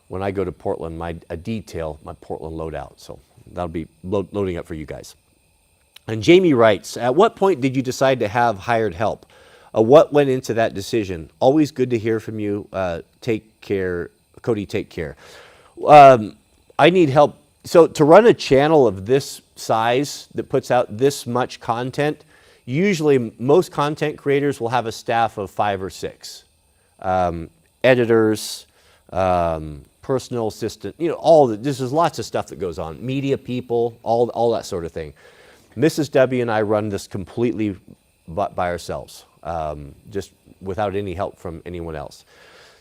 when I go to Portland, a detail, my Portland loadout. So that'll be loading up for you guys. And Jamie writes, at what point did you decide to have hired help? What went into that decision? Always good to hear from you. Take care. Cody, take care. I need help. So to run a channel of this size that puts out this much content, usually most content creators will have a staff of 5 or 6. Editors, personal assistant, there's lots of stuff that goes on. Media people, all that sort of thing. Mrs. W and I run this completely by ourselves, just without any help from anyone else.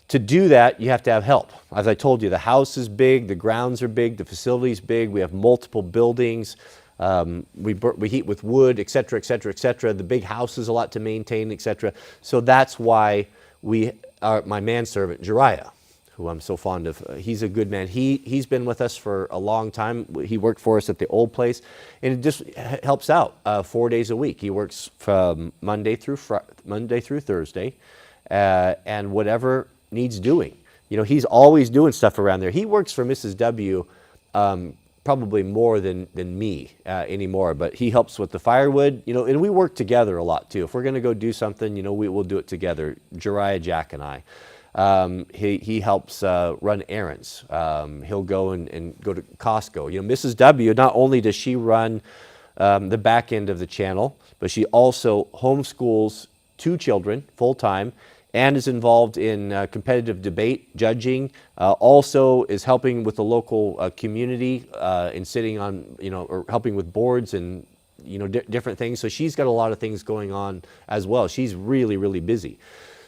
To do that, you have to have help. As I told you, the house is big, the grounds are big, the facility's big, we have multiple buildings, we heat with wood, et cetera, et cetera, et cetera. The big house is a lot to maintain, et cetera. So that's why my manservant, Jariah, who I'm so fond of, he's a good man. He's been with us for a long time. He worked for us at the old place, and it just helps out 4 days a week. He works from Monday through Thursday, and whatever needs doing. He's always doing stuff around there. He works for Mrs. W probably more than me anymore, but he helps with the firewood, and we work together a lot too. If we're going to go do something, we will do it together, Jariah, Jack, and I. He helps run errands. He'll go and go to Costco. Mrs. W, not only does she run the back end of the channel, but she also homeschools 2 children full-time and is involved in competitive debate, judging, also is helping with the local community and sitting on, or helping with boards and, different things. So she's got a lot of things going on as well. She's really, really busy.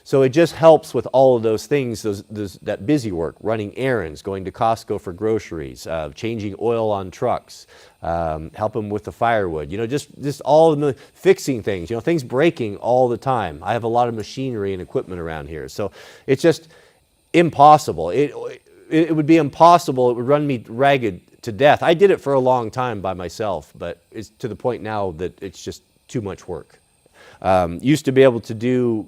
So it just helps with all of those things, that busy work, running errands, going to Costco for groceries, changing oil on trucks, helping with the firewood, just all of the fixing things, things breaking all the time. I have a lot of machinery and equipment around here. So it's just impossible. It would be impossible. It would run me ragged to death. I did it for a long time by myself, but it's to the point now that it's just too much work. Used to be able to do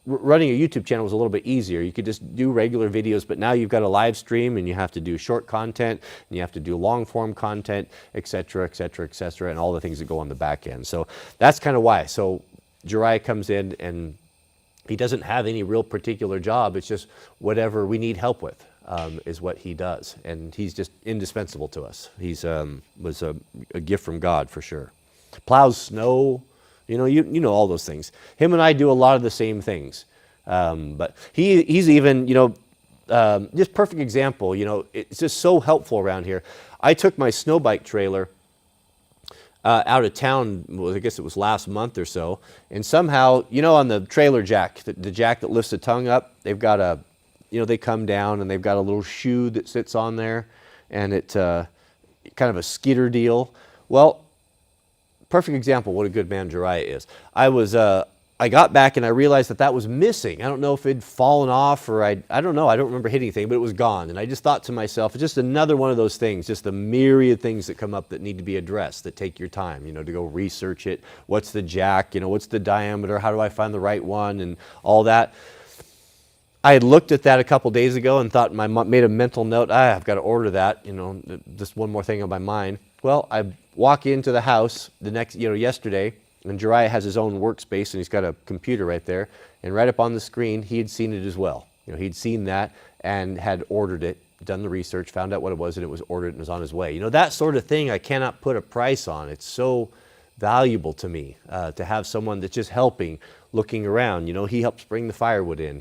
running a YouTube channel was a little bit easier. You could just do regular videos, but now you've got a live stream and you have to do short content and you have to do long form content, et cetera, et cetera, et cetera, and all the things that go on the back end. So that's kind of why. So Jariah comes in and he doesn't have any real particular job. It's just whatever we need help with is what he does. And he's just indispensable to us. He's was a gift from God for sure. Plows snow. You know all those things. Him and I do a lot of the same things, but he's even just perfect example. It's just so helpful around here. I took my snow bike trailer out of town, well, I guess it was last month or so, and somehow, on the trailer jack, the jack that lifts the tongue up, they've got they come down and they've got a little shoe that sits on there, and it kind of a skidder deal. Well, perfect example what a good man Jariah is. I got back and I realized that was missing. I don't know if it'd fallen off or I don't know. I don't remember hitting anything, but it was gone. And I just thought to myself, it's just another one of those things, just the myriad things that come up that need to be addressed, that take your time, to go research it. What's the jack? What's the diameter? How do I find the right one? And all that. I had looked at that a couple days ago and thought, made a mental note, I've got to order that, just one more thing on my mind. Well, I walk into the house yesterday, and Jariah has his own workspace, and he's got a computer right there. And right up on the screen, he had seen it as well. He'd seen that and had ordered it, done the research, found out what it was, and it was ordered and was on his way. That sort of thing I cannot put a price on. It's so valuable to me to have someone that's just helping, looking around. He helps bring the firewood in.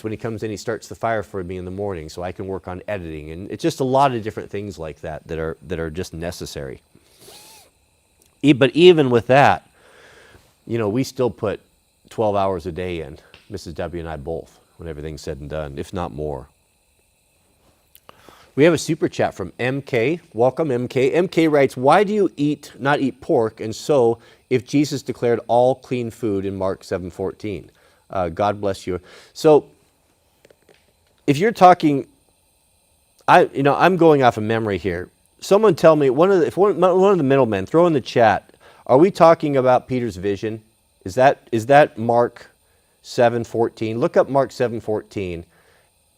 When he comes in, he starts the fire for me in the morning so I can work on editing. And it's just a lot of different things like that are just necessary. But even with that, we still put 12 hours a day in, Mrs. W and I both, when everything's said and done, if not more. We have a super chat from MK. Welcome, MK. MK writes, why do you not eat pork, and so if Jesus declared all clean food in Mark 7:14? God bless you. So if you're talking, I'm going off of memory here. Someone tell me, one of the middlemen, throw in the chat, are we talking about Peter's vision? Is that Mark 7:14? Look up Mark 7:14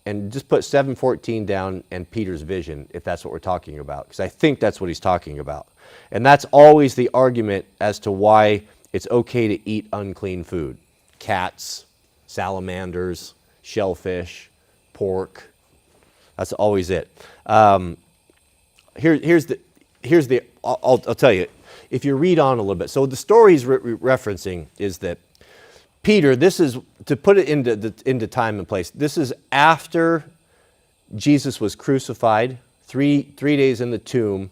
and just put 7:14 down and Peter's vision, if that's what we're talking about, because I think that's what he's talking about. And that's always the argument as to why it's okay to eat unclean food. Cats, salamanders, shellfish, pork. That's always it. Here's the. I'll tell you. If you read on a little bit, so the story he's referencing is that Peter. This is to put it into time and place. This is after Jesus was crucified, three days in the tomb,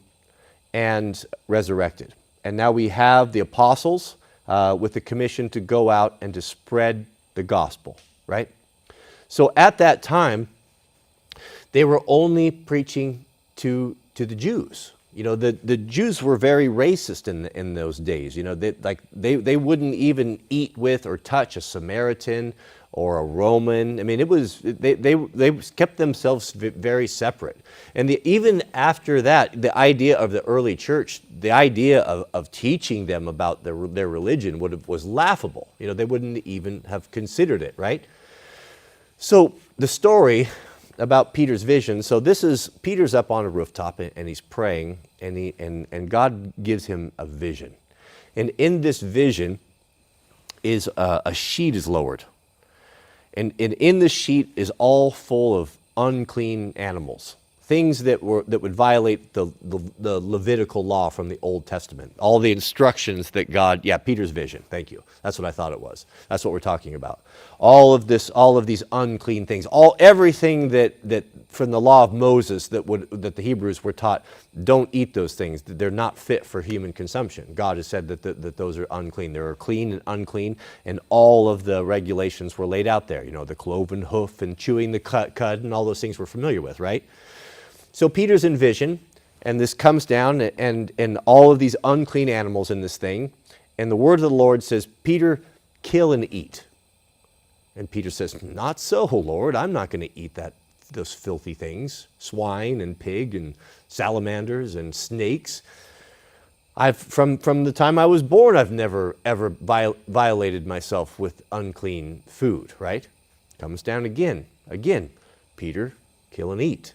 and resurrected. And now we have the apostles with the commission to go out and to spread the gospel. Right. So at that time, they were only preaching to the Jews. The Jews were very racist in those days. They wouldn't even eat with or touch a Samaritan or a Roman. I mean, it was they kept themselves very separate. And even after that, the idea of the early church, the idea of teaching them about their religion was laughable. They wouldn't even have considered it, right? So the story about Peter's vision. So Peter's up on a rooftop and he's praying, and God gives him a vision. And in this vision is a sheet is lowered. And in the sheet is all full of unclean animals, things that would violate the Levitical law from the Old Testament. All the instructions that God, Peter's vision. Thank you. That's what I thought it was. That's what we're talking about. All of these unclean things, everything that from the law of Moses that the Hebrews were taught, don't eat those things. They're not fit for human consumption. God has said that those are unclean. There are clean and unclean, and all of the regulations were laid out there. The cloven hoof and chewing the cud and all those things we're familiar with, right? So Peter's in vision, and this comes down, and all of these unclean animals in this thing, and the word of the Lord says, Peter, kill and eat. And Peter says, not so, Lord, I'm not going to eat those filthy things, swine and pig and salamanders and snakes. From the time I was born, I've never ever violated myself with unclean food, right? Comes down again, Peter, kill and eat.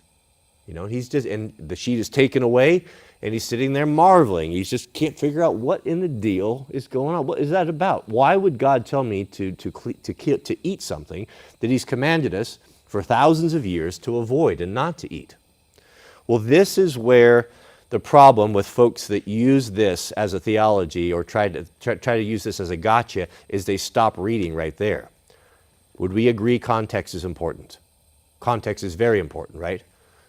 He's just, and the sheet is taken away, and he's sitting there marveling. He just can't figure out what in the deal is going on. What is that about? Why would God tell me to eat something that he's commanded us for thousands of years to avoid and not to eat? Well, this is where the problem with folks that use this as a theology or try to use this as a gotcha is they stop reading right there. Would we agree context is important? Context is very important, right?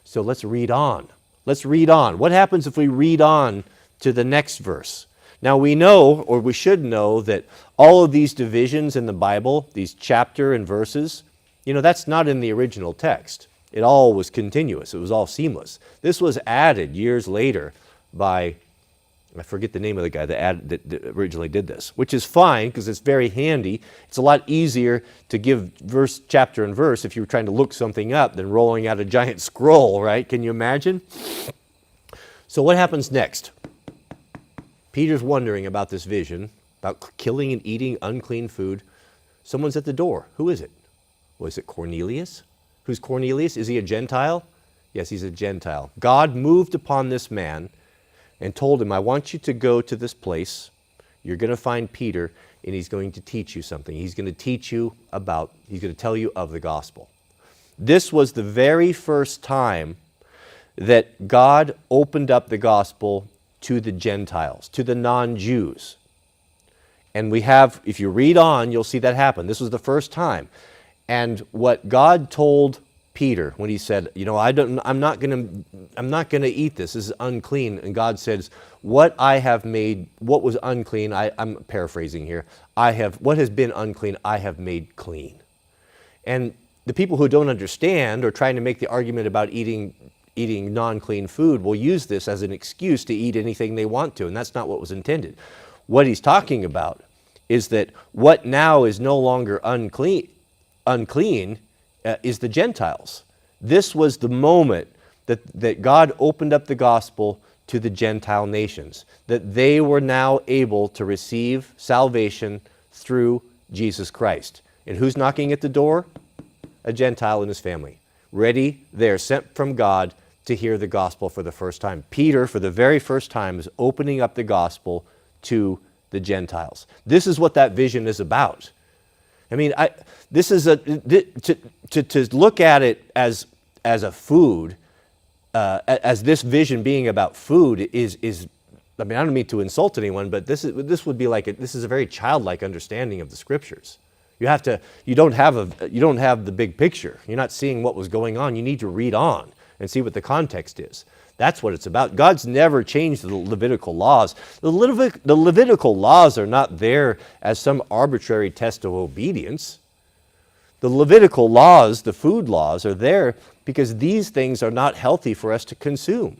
So let's read on. Let's read on. What happens if we read on to the next verse? Now we know, or we should know, that all of these divisions in the Bible, these chapter and verses, that's not in the original text. It all was continuous. It was all seamless. This was added years later by, I forget the name of the guy that originally did this, which is fine because it's very handy. It's a lot easier to give chapter and verse if you were trying to look something up than rolling out a giant scroll, right? Can you imagine? So what happens next? Peter's wondering about this vision, about killing and eating unclean food. Someone's at the door. Who is it? Was it Cornelius? Who's Cornelius? Is he a Gentile? Yes, he's a Gentile. God moved upon this man and told him, I want you to go to this place. You're going to find Peter, and he's going to teach you something. He's going to teach you he's going to tell you of the gospel. This was the very first time that God opened up the gospel to the Gentiles, to the non-Jews. And if you read on, you'll see that happen. This was the first time. And what God told Peter when he said, I'm not going to eat this. This is unclean. And God says, what I have made, what was unclean, I'm paraphrasing here, what has been unclean, I have made clean. And the people who don't understand or trying to make the argument about eating non-clean food will use this as an excuse to eat anything they want to, and that's not what was intended. What he's talking about is that what now is no longer unclean is the Gentiles. This was the moment that God opened up the gospel to the Gentile nations, that they were now able to receive salvation through Jesus Christ. And who's knocking at the door? A Gentile and his family. Ready, there, sent from God to hear the gospel for the first time. Peter, for the very first time, is opening up the gospel to the Gentiles. This is what that vision is about. I mean, to look at it as a food, as this vision being about food is. I mean, I don't mean to insult anyone, but this would be like this is a very childlike understanding of the scriptures. You don't have the big picture. You're not seeing what was going on. You need to read on and see what the context is. That's what it's about. God's never changed the Levitical laws. The Levitical laws are not there as some arbitrary test of obedience. The Levitical laws, the food laws, are there because these things are not healthy for us to consume.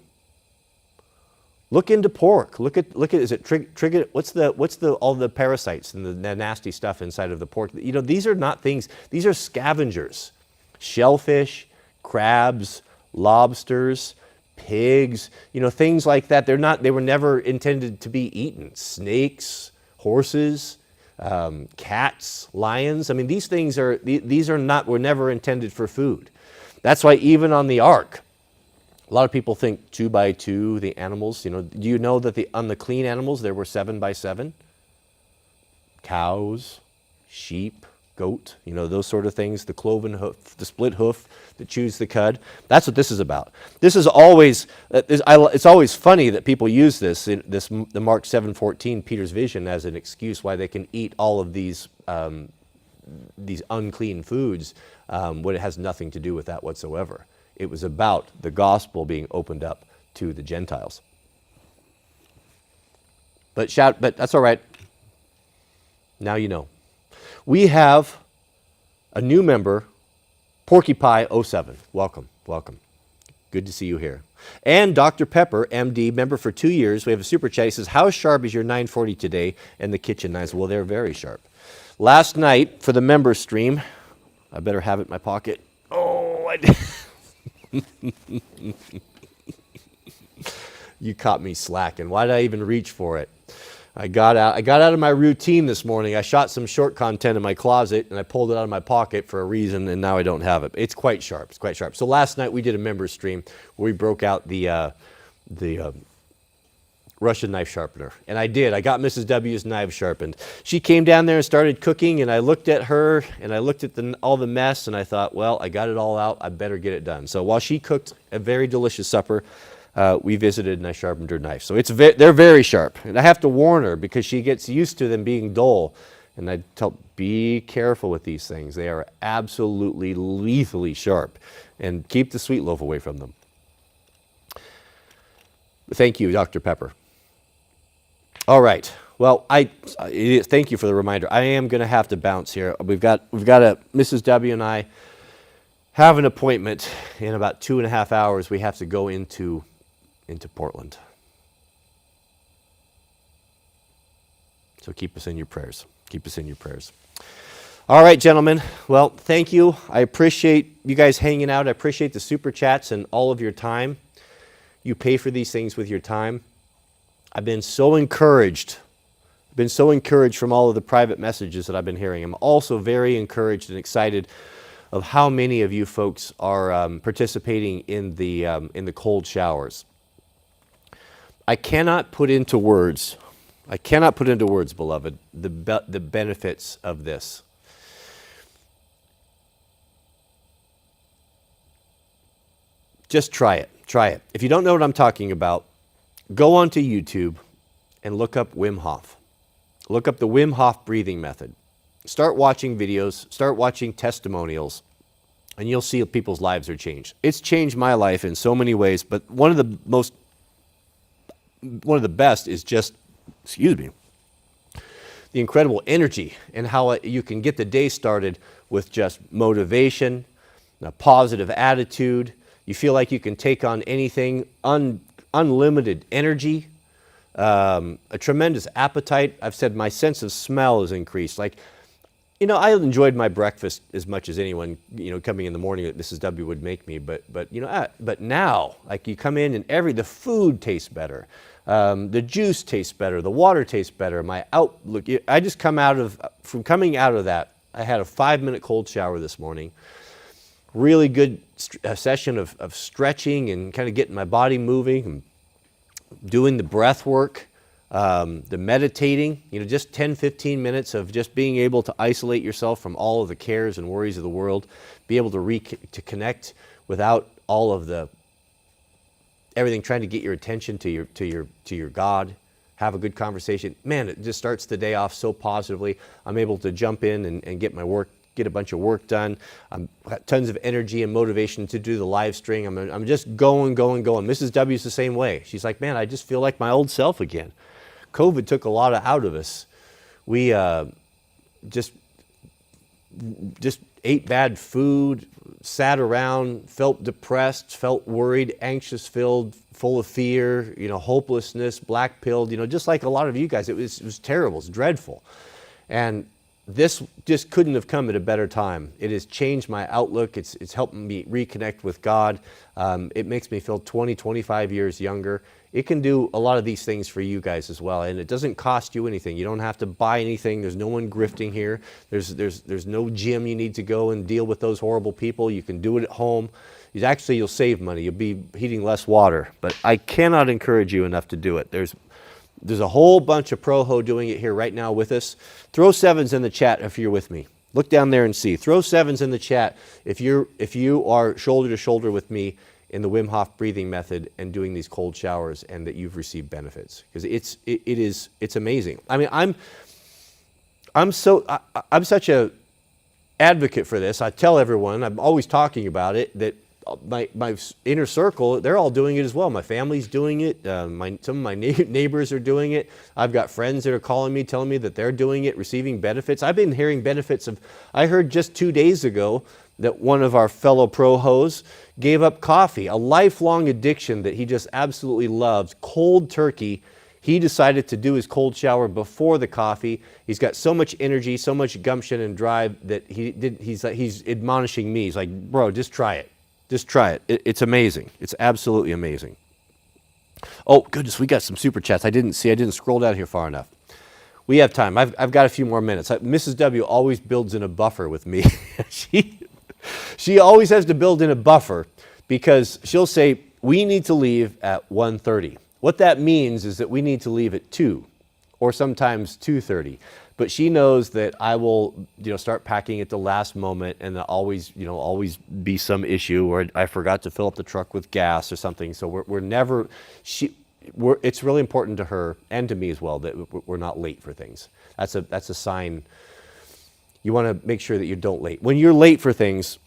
Look into pork. Look at is it trigger? What's all the parasites and the nasty stuff inside of the pork? These are not things. These are scavengers. Shellfish, crabs, lobsters, pigs, things like that. They were never intended to be eaten. Snakes, horses, cats, lions. I mean, these things were never intended for food. That's why even on the ark, a lot of people think 2 by 2, the animals, do you know that on the clean animals there were 7 by 7? Cows, sheep, goat, those sort of things, the cloven hoof, the split hoof that chews the cud. That's what this is about. This is always, it's always funny that people use the Mark 7:14, Peter's vision, as an excuse why they can eat all of these unclean foods when it has nothing to do with that whatsoever. It was about the gospel being opened up to the Gentiles. But that's all right. Now you know. We have a new member, Porky Pie 07. Welcome. Good to see you here. And Dr. Pepper, MD, member for 2 years. We have a super chat. He says, how sharp is your 940 today and the kitchen knives? Well, they're very sharp. Last night for the member stream, I better have it in my pocket. Oh, I did. You caught me slacking. Why did I even reach for it? I got out of my routine this morning. I shot some short content in my closet, and I pulled it out of my pocket for a reason, and now I don't have it. It's quite sharp. So last night we did a member stream where we broke out the Russian knife sharpener. And I did. I got Mrs. W's knife sharpened. She came down there and started cooking, and I looked at her, and I looked at all the mess, and I thought, well, I got it all out. I better get it done. So while she cooked a very delicious supper, we visited, and I sharpened her knife. So they're very sharp. And I have to warn her because she gets used to them being dull. And I tell, be careful with these things. They are absolutely lethally sharp. And keep the sweet loaf away from them. Thank you, Dr. Pepper. All right. Well, thank you for the reminder. I am going to have to bounce here. We've got Mrs. W and I have an appointment in about 2.5 hours. We have to go into Portland. So keep us in your prayers. Keep us in your prayers. All right, gentlemen. Well, thank you. I appreciate you guys hanging out. I appreciate the super chats and all of your time. You pay for these things with your time. I've been so encouraged. I've been so encouraged from all of the private messages that I've been hearing. I'm also very encouraged and excited of how many of you folks are participating in the cold showers. I cannot put into words, beloved, the benefits of this. Just try it. Try it. If you don't know what I'm talking about, go onto YouTube and look up Wim Hof. Look up the Wim Hof breathing method. Start watching videos, start watching testimonials, and you'll see people's lives are changed. It's changed my life in so many ways, but one of the best is just, the incredible energy and how you can get the day started with just motivation, a positive attitude. You feel like you can take on anything, unlimited energy, a tremendous appetite. I've said my sense of smell is increased. Like, I enjoyed my breakfast as much as anyone, coming in the morning that Mrs. W would make me. But now, like, you come in and the food tastes better. The juice tastes better. The water tastes better. My outlook, I just coming out of that, I had a 5-minute cold shower this morning. Really good session of stretching and kind of getting my body moving, and doing the breath work, the meditating, just 10, 15 minutes of just being able to isolate yourself from all of the cares and worries of the world, be able to connect without all of everything trying to get your attention to your God, have a good conversation. Man, it just starts the day off so positively. I'm able to jump in and get a bunch of work done. I've got tons of energy and motivation to do the live stream. I'm just going. Mrs. W's the same way. She's like, man, I just feel like my old self again. COVID took a lot out of us. We just ate bad food, sat around, felt depressed, felt worried, anxious, full of fear, hopelessness, black-pilled, just like a lot of you guys. It was terrible. It's dreadful. And this just couldn't have come at a better time. It has changed my outlook. It's helped me reconnect with God. It makes me feel 20, 25 years younger. It can do a lot of these things for you guys as well, and it doesn't cost you anything. You don't have to buy anything. There's no one grifting here. There's no gym you need to go and deal with those horrible people. You can do it at home. You'll save money. You'll be heating less water, but I cannot encourage you enough to do it. There's a whole bunch of Proho doing it here right now with us. Throw 7s in the chat if you're with me. Look down there and see. Throw 7s in the chat if you are shoulder to shoulder with me in the Wim Hof breathing method and doing these cold showers, and that you've received benefits, because it's amazing. I mean, I'm such a advocate for this. I tell everyone, I'm always talking about it, that my inner circle, they're all doing it as well. My family's doing it. Some of my neighbors are doing it. I've got friends that are calling me, telling me that they're doing it, receiving benefits. I've been hearing benefits I heard just 2 days ago that one of our fellow Prohos gave up coffee, a lifelong addiction that he just absolutely loves, cold turkey. He decided to do his cold shower before the coffee. He's got so much energy, so much gumption and drive that he's admonishing me. He's like, bro, just try it. Just try it. It's amazing. It's absolutely amazing. Oh, goodness, we got some super chats. I didn't scroll down here far enough. We have time. I've got a few more minutes. Mrs. W always builds in a buffer with me. She always has to build in a buffer, because she'll say, we need to leave at 1:30. What that means is that we need to leave at 2, or sometimes 2:30. But she knows that I will, start packing at the last moment, and there'll always be some issue, or I forgot to fill up the truck with gas or something. So it's really important to her and to me as well that we're not late for things. That's a sign. You want to make sure that you don't late. When you're late for things,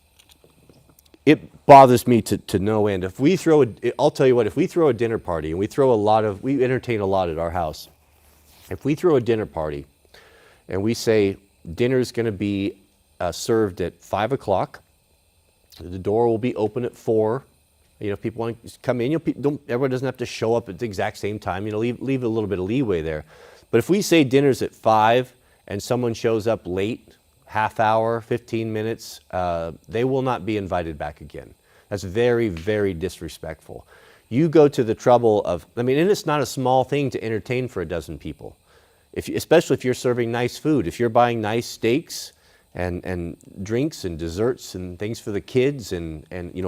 it bothers me to no end. If we throw I'll tell you what, if we throw a dinner party and we entertain a lot at our house, if we throw a dinner party and we say dinner's going to be served at 5 o'clock, the door will be open at 4. You know, if people want to come in, everyone doesn't have to show up at the exact same time. You know, leave a little bit of leeway there. But if we say dinner's at 5 and someone shows up late, half hour, 15 minutes, they will not be invited back again. That's very, very disrespectful. You go to the trouble of, and it's not a small thing to entertain for a dozen people. Especially if you're serving nice food. If you're buying nice steaks and drinks and desserts and things for the kids and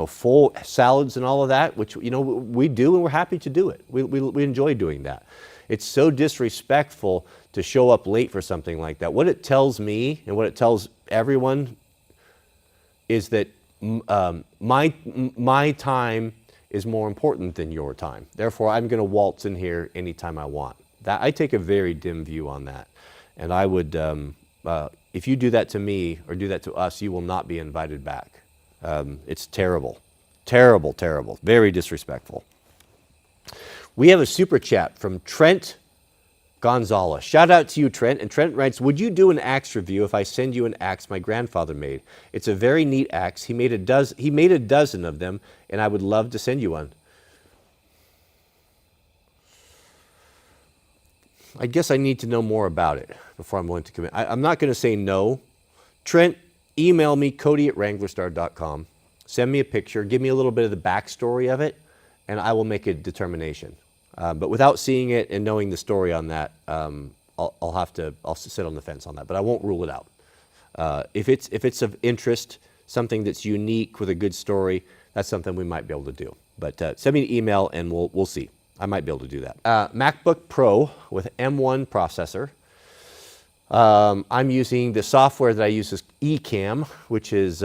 full salads and all of that, which, we do and we're happy to do it. We enjoy doing that. It's so disrespectful to show up late for something like that. What it tells me and what it tells everyone is that my time is more important than your time. Therefore, I'm going to waltz in here anytime I want. I take a very dim view on that. And I would, if you do that to me or do that to us, you will not be invited back. It's terrible. Terrible, terrible. Very disrespectful. We have a super chat from Trent Gonzalez. Shout out to you, Trent. And Trent writes, would you do an axe review if I send you an axe my grandfather made? It's a very neat axe. He made a dozen of them, and I would love to send you one. I guess I need to know more about it before I'm willing to commit. I'm not going to say no. Trent, email me, Cody@Wranglerstar.com. Send me a picture. Give me a little bit of the backstory of it, and I will make a determination. But without seeing it and knowing the story on that, I'll sit on the fence on that. But I won't rule it out. If it's of interest, something that's unique with a good story, that's something we might be able to do. But send me an email and we'll see. I might be able to do that. MacBook Pro with M1 processor. I'm using the software that I use is Ecamm, which is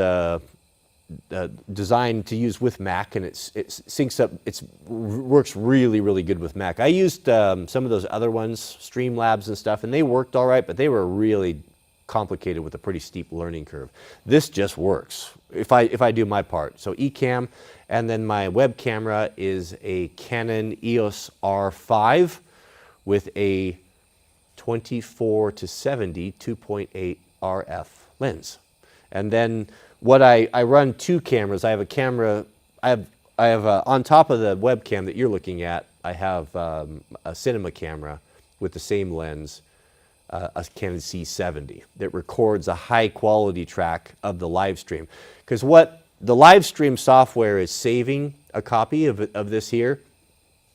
designed to use with Mac, and it syncs up. It works really, really good with Mac. I used some of those other ones, Streamlabs and stuff, and they worked all right, but they were really complicated with a pretty steep learning curve. This just works if I do my part. So Ecamm, and then my web camera is a Canon EOS R5 with a 24-70 2.8 RF lens. And then what I run two cameras. I have a camera. I have on top of the webcam that you're looking at, I have a cinema camera with the same lens, a Canon C70 that records a high quality track of the live stream. Because what the live stream software is saving a copy of this here,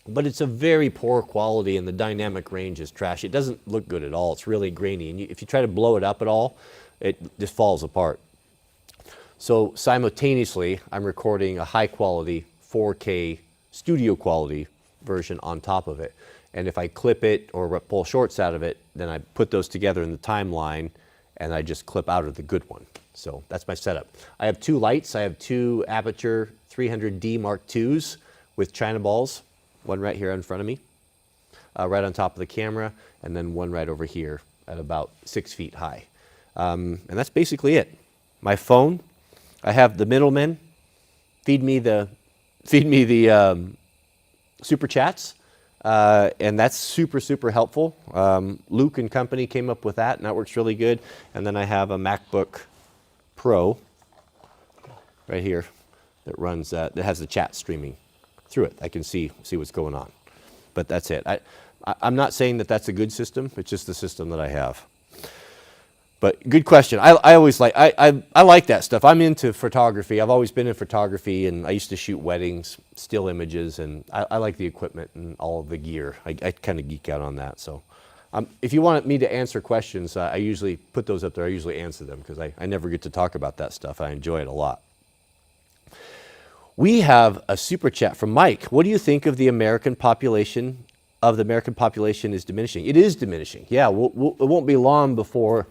but it's a very poor quality and the dynamic range is trash. It doesn't look good at all. It's really grainy. And if you try to blow it up at all, it just falls apart. So simultaneously, I'm recording a high quality 4K studio quality version on top of it. And if I clip it or pull shorts out of it, then I put those together in the timeline and I just clip out of the good one. So that's my setup. I have two lights. I have two Aperture 300D Mark IIs with China balls, one right here in front of me, right on top of the camera, and then one right over here at about 6 feet high. And that's basically it. My phone, I have the middlemen feed me the super chats. And that's super, super helpful. Luke and company came up with that, and that works really good. And then I have a MacBook Pro right here that runs, that has the chat streaming through it. I can see what's going on. But that's it. I'm not saying that that's a good system. It's just the system that I have. But good question. I always like, I like that stuff. I'm into photography. I've always been in photography, and I used to shoot weddings, still images, and I like the equipment and all of the gear. I kind of geek out on that. So if you want me to answer questions, I usually put those up there. I usually answer them because I never get to talk about that stuff. I enjoy it a lot. We have a super chat from Mike. What do you think of the American population? Is diminishing. It is diminishing. Yeah, it won't be long before.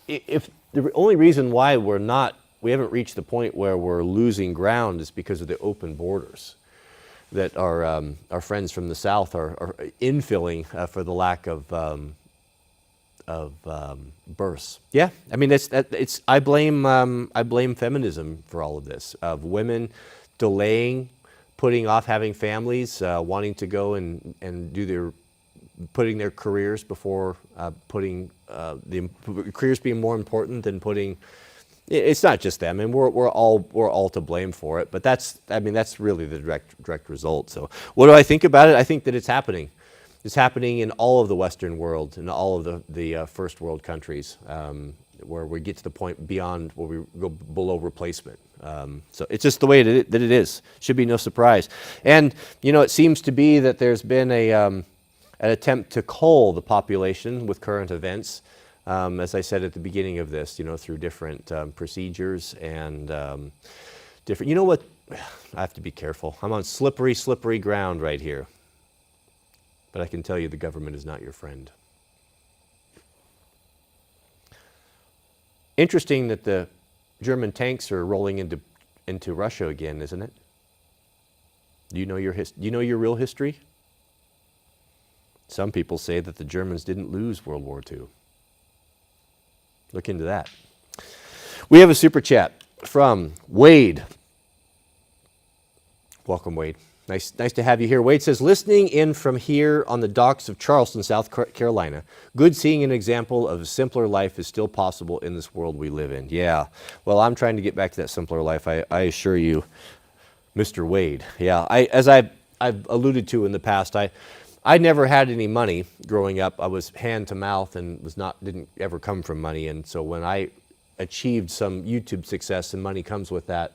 If the only reason why we haven't reached the point where we're losing ground is because of the open borders that our friends from the South are infilling for the lack of of births. Yeah, I mean, I blame feminism for all of this, of women delaying, putting off having families, wanting to go and do putting their careers before putting the careers being more important than putting. It's not just them, and we're all to blame for it. But that's really the direct result. So what do I think about it? I think that it's happening. It's happening in all of the Western world, in all of the first world countries, where we get to the point beyond where we go below replacement. So it's just the way that it is. Should be no surprise. And it seems to be that there's been an attempt to cull the population with current events. As I said at the beginning of this, through different procedures and different. You know what? I have to be careful. I'm on slippery ground right here. But I can tell you the government is not your friend. Interesting that the German tanks are rolling into Russia again, isn't it? Do you know your real history? Some people say that the Germans didn't lose World War II. Look into that. We have a super chat from Wade. Welcome, Wade. Nice to have you here. Wade says, listening in from here on the docks of Charleston, South Carolina. Good seeing an example of a simpler life is still possible in this world we live in. Yeah. Well, I'm trying to get back to that simpler life, I assure you, Mr. Wade. Yeah. As I've alluded to in the past, I never had any money growing up. I was hand to mouth and didn't ever come from money. And so when I achieved some YouTube success and money comes with that,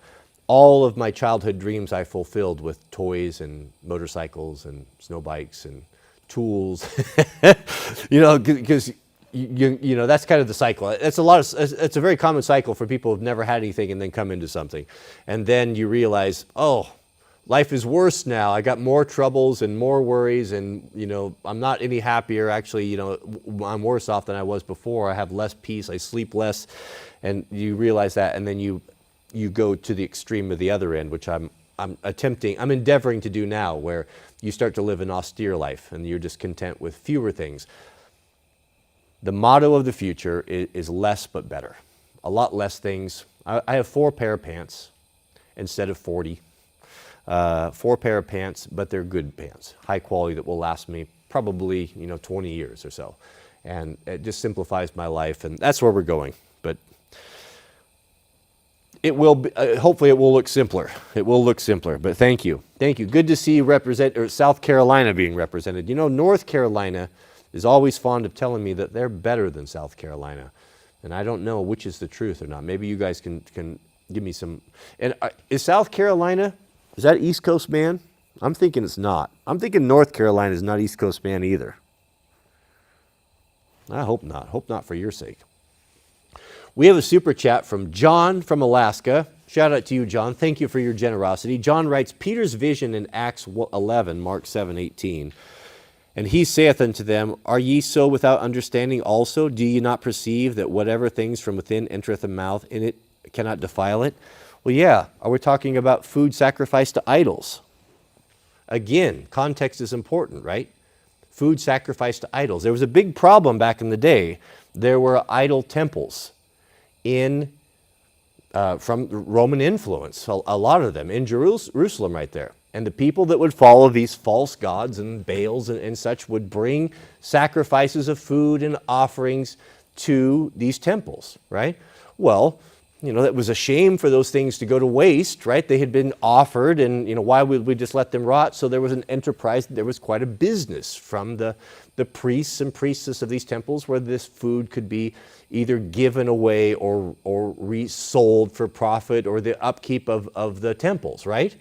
all of my childhood dreams I fulfilled with toys and motorcycles and snow bikes and tools. Because that's kind of the cycle. It's a very common cycle for people who've never had anything and then come into something, and then you realize, oh, life is worse now. I got more troubles and more worries, and I'm not any happier. Actually, I'm worse off than I was before. I have less peace. I sleep less, and you realize that, and then you go to the extreme of the other end, which I'm endeavoring to do now, where you start to live an austere life and you're just content with fewer things. The motto of the future is less but better. A lot less things. I have 4 pair of pants instead of 40. 4 pair of pants, but they're good pants, high quality, that will last me probably 20 years or so. And it just simplifies my life, and that's where we're going. But it will be, hopefully it will look simpler. It will look simpler, but thank you. Good to see South Carolina being represented. North Carolina is always fond of telling me that they're better than South Carolina. And I don't know which is the truth or not. Maybe you guys can give me some. And is South Carolina, is that East Coast man? I'm thinking it's not. I'm thinking North Carolina is not East Coast man either. I hope not. Hope not for your sake. We have a super chat from John from Alaska. Shout out to you, John. Thank you for your generosity. John writes, Peter's vision in Acts 11, Mark 7:18. And he saith unto them, Are ye so without understanding also? Do ye not perceive that whatever things from within entereth a mouth, in it cannot defile it? Well, yeah. Are we talking about food sacrificed to idols? Again, context is important, right? Food sacrificed to idols. There was a big problem back in the day. There were idol temples from Roman influence, a lot of them in Jerusalem right there. And the people that would follow these false gods and Baals and such would bring sacrifices of food and offerings to these temples, right? Well, it was a shame for those things to go to waste, right? They had been offered, and why would we just let them rot? So there was an enterprise, there was quite a business from the priests and priestesses of these temples, where this food could be either given away or resold for profit, or the upkeep of the temples, right?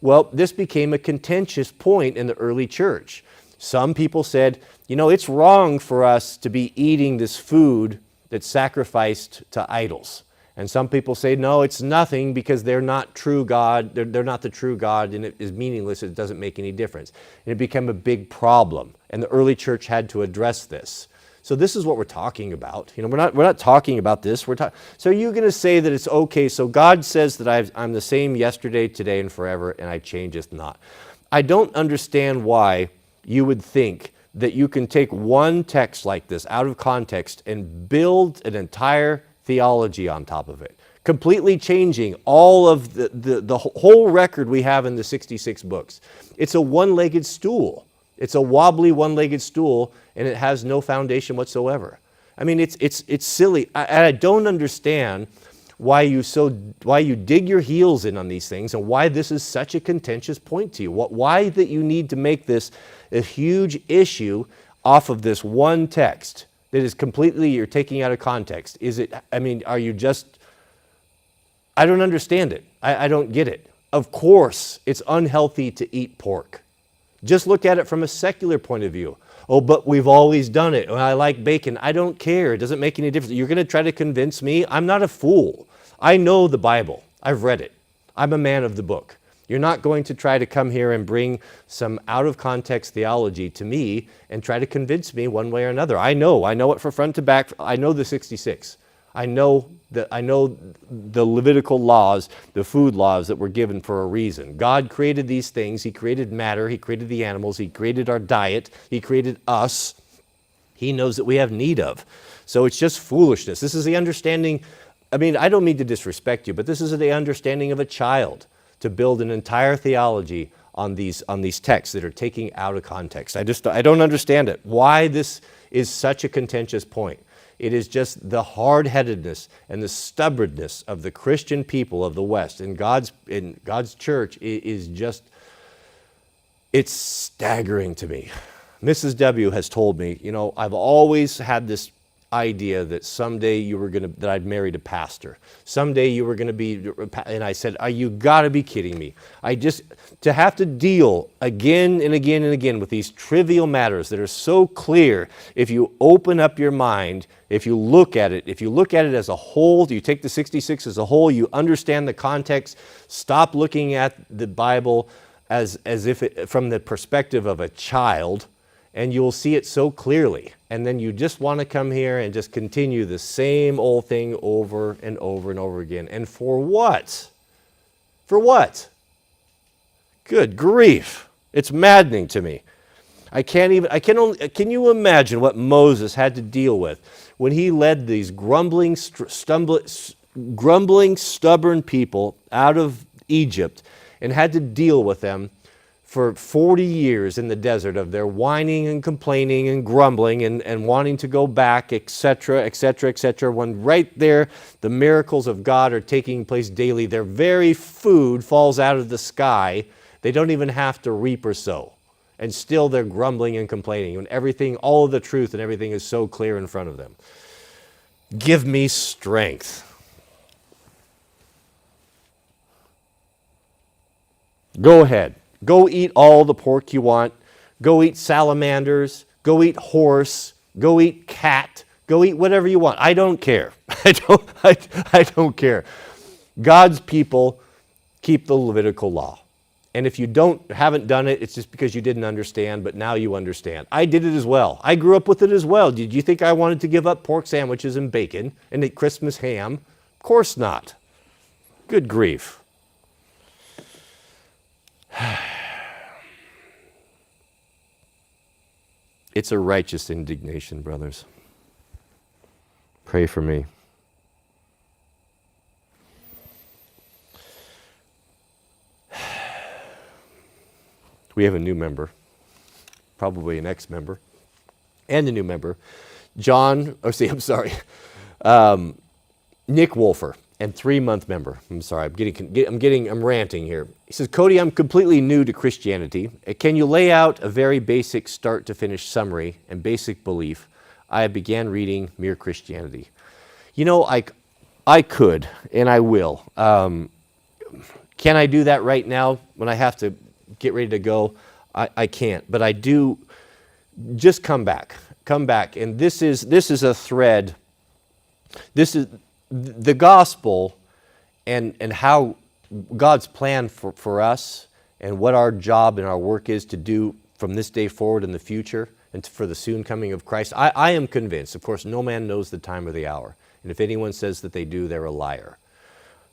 Well, this became a contentious point in the early church. Some people said, it's wrong for us to be eating this food that's sacrificed to idols. And some people say, no, it's nothing, because they're not true God. They're not the true God, and it is meaningless. It doesn't make any difference. And it became a big problem. And the early church had to address this. So this is what we're talking about. We're not talking about this. So you're going to say that it's okay. So God says that I'm the same yesterday, today, and forever, and I changeth not. I don't understand why you would think that you can take one text like this out of context and build an entire theology on top of it, completely changing all of the whole record we have in the 66 books. It's a one-legged stool. It's a wobbly one-legged stool, and it has no foundation whatsoever. I mean, it's silly. I don't understand why you dig your heels in on these things and why this is such a contentious point to you. Why that you need to make this a huge issue off of this one text that is completely, you're taking out of context. Are you just, I don't understand it. I don't get it. Of course, it's unhealthy to eat pork. Just look at it from a secular point of view. Oh, but we've always done it. I like bacon. I don't care. It doesn't make any difference. You're going to try to convince me? I'm not a fool. I know the Bible. I've read it. I'm a man of the book. You're not going to try to come here and bring some out-of-context theology to me and try to convince me one way or another. I know it from front to back. I know the 66. I know the Levitical laws, the food laws that were given for a reason. God created these things. He created matter. He created the animals. He created our diet. He created us. He knows that we have need of. So it's just foolishness. This is the understanding. I mean, I don't mean to disrespect you, but this is the understanding of a child, to build an entire theology on these texts that are taking out of context. I don't understand it. Why this is such a contentious point. It is just the hard-headedness and the stubbornness of the Christian people of the West in God's church is just, it's staggering to me. Mrs. W has told me, I've always had this idea that someday that I'd married a pastor. Someday you were going to be, and I said, you got to be kidding me. To have to deal again and again and again with these trivial matters that are so clear, if you open up your mind, if you look at it as a whole, you take the 66 as a whole, you understand the context, stop looking at the Bible as if from the perspective of a child, and you'll see it so clearly. And then you just want to come here and just continue the same old thing over and over and over again. And for what? For what? Good grief. It's maddening to me. Can you imagine what Moses had to deal with when he led these grumbling, stubborn people out of Egypt and had to deal with them for 40 years in the desert of their whining and complaining and grumbling and wanting to go back, etc., etc., etc., when right there the miracles of God are taking place daily. Their very food falls out of the sky. They don't even have to reap or sow. And still they're grumbling and complaining when everything, all of the truth and everything is so clear in front of them. Give me strength. Go ahead. Go eat all the pork you want. Go eat salamanders. Go eat horse. Go eat cat. Go eat whatever you want. I don't care. I don't care. God's people keep the Levitical law. And if you haven't done it, it's just because you didn't understand, but now you understand. I did it as well. I grew up with it as well. Did you think I wanted to give up pork sandwiches and bacon and eat Christmas ham? Of course not. Good grief. It's a righteous indignation, brothers. Pray for me. We have a new member, probably an ex-member, and a new member, Nick Wolfer, and 3-month member. I'm sorry, I'm ranting here. He says, Cody, I'm completely new to Christianity. Can you lay out a very basic start to finish summary and basic belief? I began reading Mere Christianity. I could, and I will. Can I do that right now when I have to get ready to go? I can't, but I do. Just come back, and this is a thread. This is the gospel, and how God's plan for us, and what our job and our work is to do from this day forward in the future, and for the soon coming of Christ. I am convinced. Of course, no man knows the time or the hour, and if anyone says that they do, they're a liar.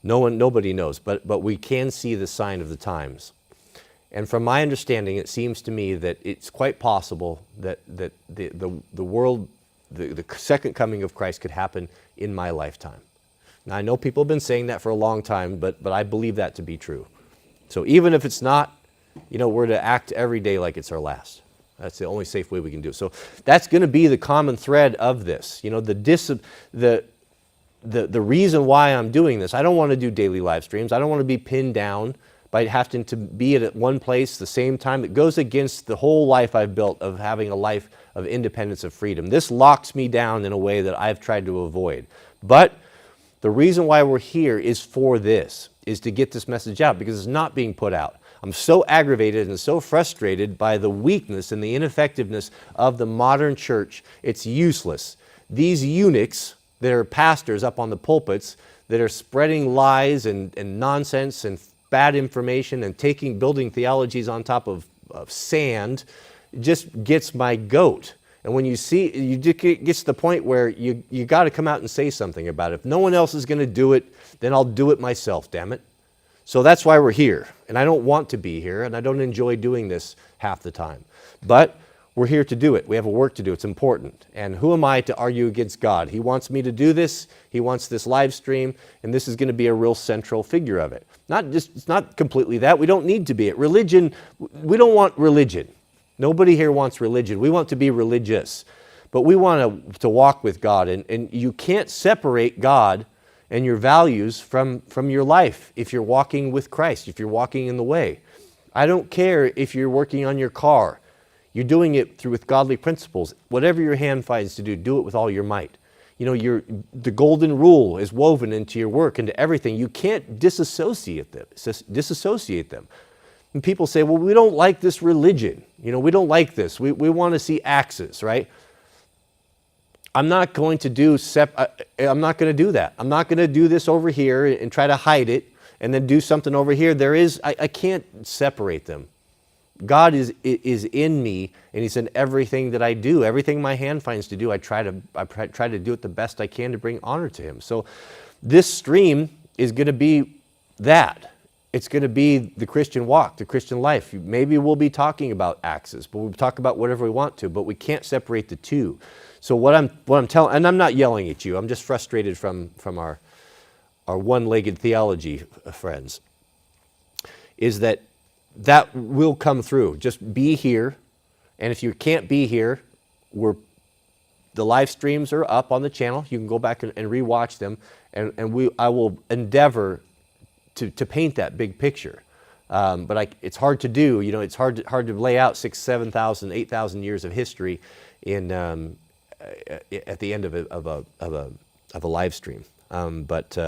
Nobody knows, but we can see the sign of the times. And from my understanding, it seems to me that it's quite possible that the world, the second coming of Christ could happen in my lifetime. Now, I know people have been saying that for a long time, but I believe that to be true. So even if it's not, we're to act every day like it's our last. That's the only safe way we can do it. So that's going to be the common thread of this. The reason why I'm doing this, I don't want to do daily live streams. I don't want to be pinned down by having to be at one place the same time. It goes against the whole life I've built of having a life of independence, of freedom. This locks me down in a way that I've tried to avoid. But the reason why we're here is for this, is to get this message out, because it's not being put out. I'm so aggravated and so frustrated by the weakness and the ineffectiveness of the modern church. It's useless. These eunuchs that are pastors up on the pulpits that are spreading lies and nonsense and bad information and building theologies on top of sand just gets my goat. And when you see, it gets to the point where you got to come out and say something about it. If no one else is going to do it, then I'll do it myself, damn it. So that's why we're here. And I don't want to be here, and I don't enjoy doing this half the time. But we're here to do it. We have a work to do. It's important. And who am I to argue against God? He wants me to do this. He wants this live stream, and this is going to be a real central figure of it. It's not completely that. We don't need to be it. Religion, we don't want religion. Nobody here wants religion. We want to be religious. But we want to walk with God. And you can't separate God and your values from your life if you're walking with Christ, if you're walking in the way. I don't care if you're working on your car. You're doing it with godly principles. Whatever your hand finds to do it with all your might. The golden rule is woven into your work, into everything. You can't disassociate them. And people say, well, we don't like this religion. We don't like this. We want to see axes, right? I'm not going to do that. I'm not going to do this over here and try to hide it and then do something over here. I can't separate them. God is in me, and He's in everything that I do. Everything my hand finds to do, I try to do it the best I can to bring honor to Him. So this stream is going to be that. It's going to be the Christian walk, the Christian life. Maybe we'll be talking about axes, but we'll talk about whatever we want to, but we can't separate the two. So what I'm telling, and I'm not yelling at you, I'm just frustrated from our one-legged theology friends, is that will come through. Just be here, and if you can't be here, the live streams are up on the channel. You can go back and rewatch them, and I will endeavor to paint that big picture. But it's hard to do. It's hard to lay out 6,000, 7,000, 8,000 years of history at the end of a live stream. But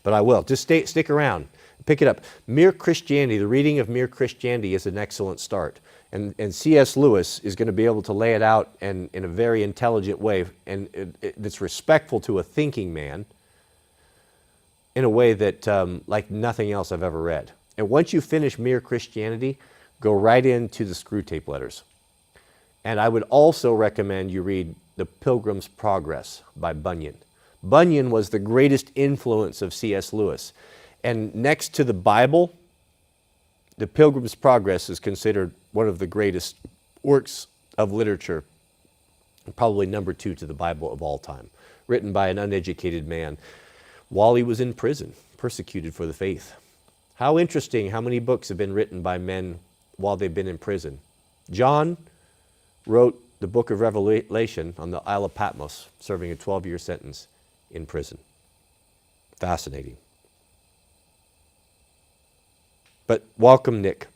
I will. Just stick around. Pick it up. Mere Christianity, the reading of Mere Christianity is an excellent start. And C.S. Lewis is going to be able to lay it out in a very intelligent way, and it's respectful to a thinking man in a way that like nothing else I've ever read. And once you finish Mere Christianity, go right into the Screwtape Letters. And I would also recommend you read The Pilgrim's Progress by Bunyan. Bunyan was the greatest influence of C.S. Lewis. And next to the Bible, The Pilgrim's Progress is considered one of the greatest works of literature, probably number 2 to the Bible of all time, written by an uneducated man while he was in prison, persecuted for the faith. How interesting how many books have been written by men while they've been in prison. John wrote the book of Revelation on the Isle of Patmos, serving a 12-year sentence in prison. Fascinating. But welcome, Nick.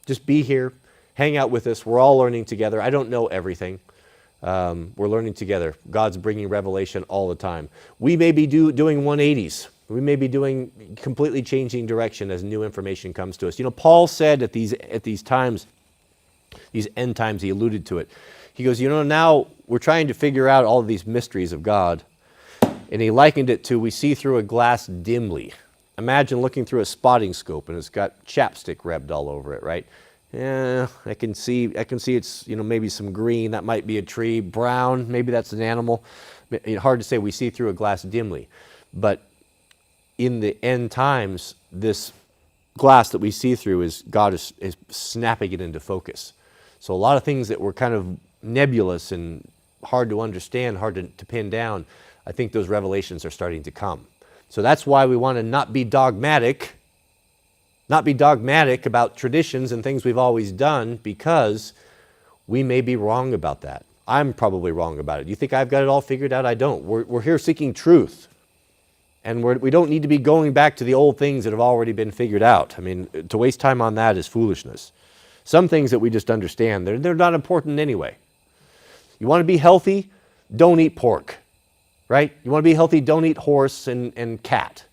Just be here, hang out with us. We're all learning together. I don't know everything. We're learning together. God's bringing revelation all the time. We may be doing 180s. We may be doing completely changing direction as new information comes to us. Paul said at these times, these end times, he alluded to it. He goes, now we're trying to figure out all of these mysteries of God. And he likened it to, we see through a glass dimly. Imagine looking through a spotting scope and it's got chapstick rubbed all over it, right? Yeah, I can see it's, maybe some green, that might be a tree, brown, maybe that's an animal. Hard to say, we see through a glass dimly. But in the end times, this glass that we see through is God is snapping it into focus. So a lot of things that were kind of nebulous and hard to understand, hard to pin down, I think those revelations are starting to come. So that's why we want to not be dogmatic about traditions and things we've always done, because we may be wrong about that. I'm probably wrong about it. You think I've got it all figured out? I don't. We're here seeking truth. And we don't need to be going back to the old things that have already been figured out. I mean, to waste time on that is foolishness. Some things that we just understand, they're not important anyway. You want to be healthy? Don't eat pork, right? You want to be healthy? Don't eat horse and cat.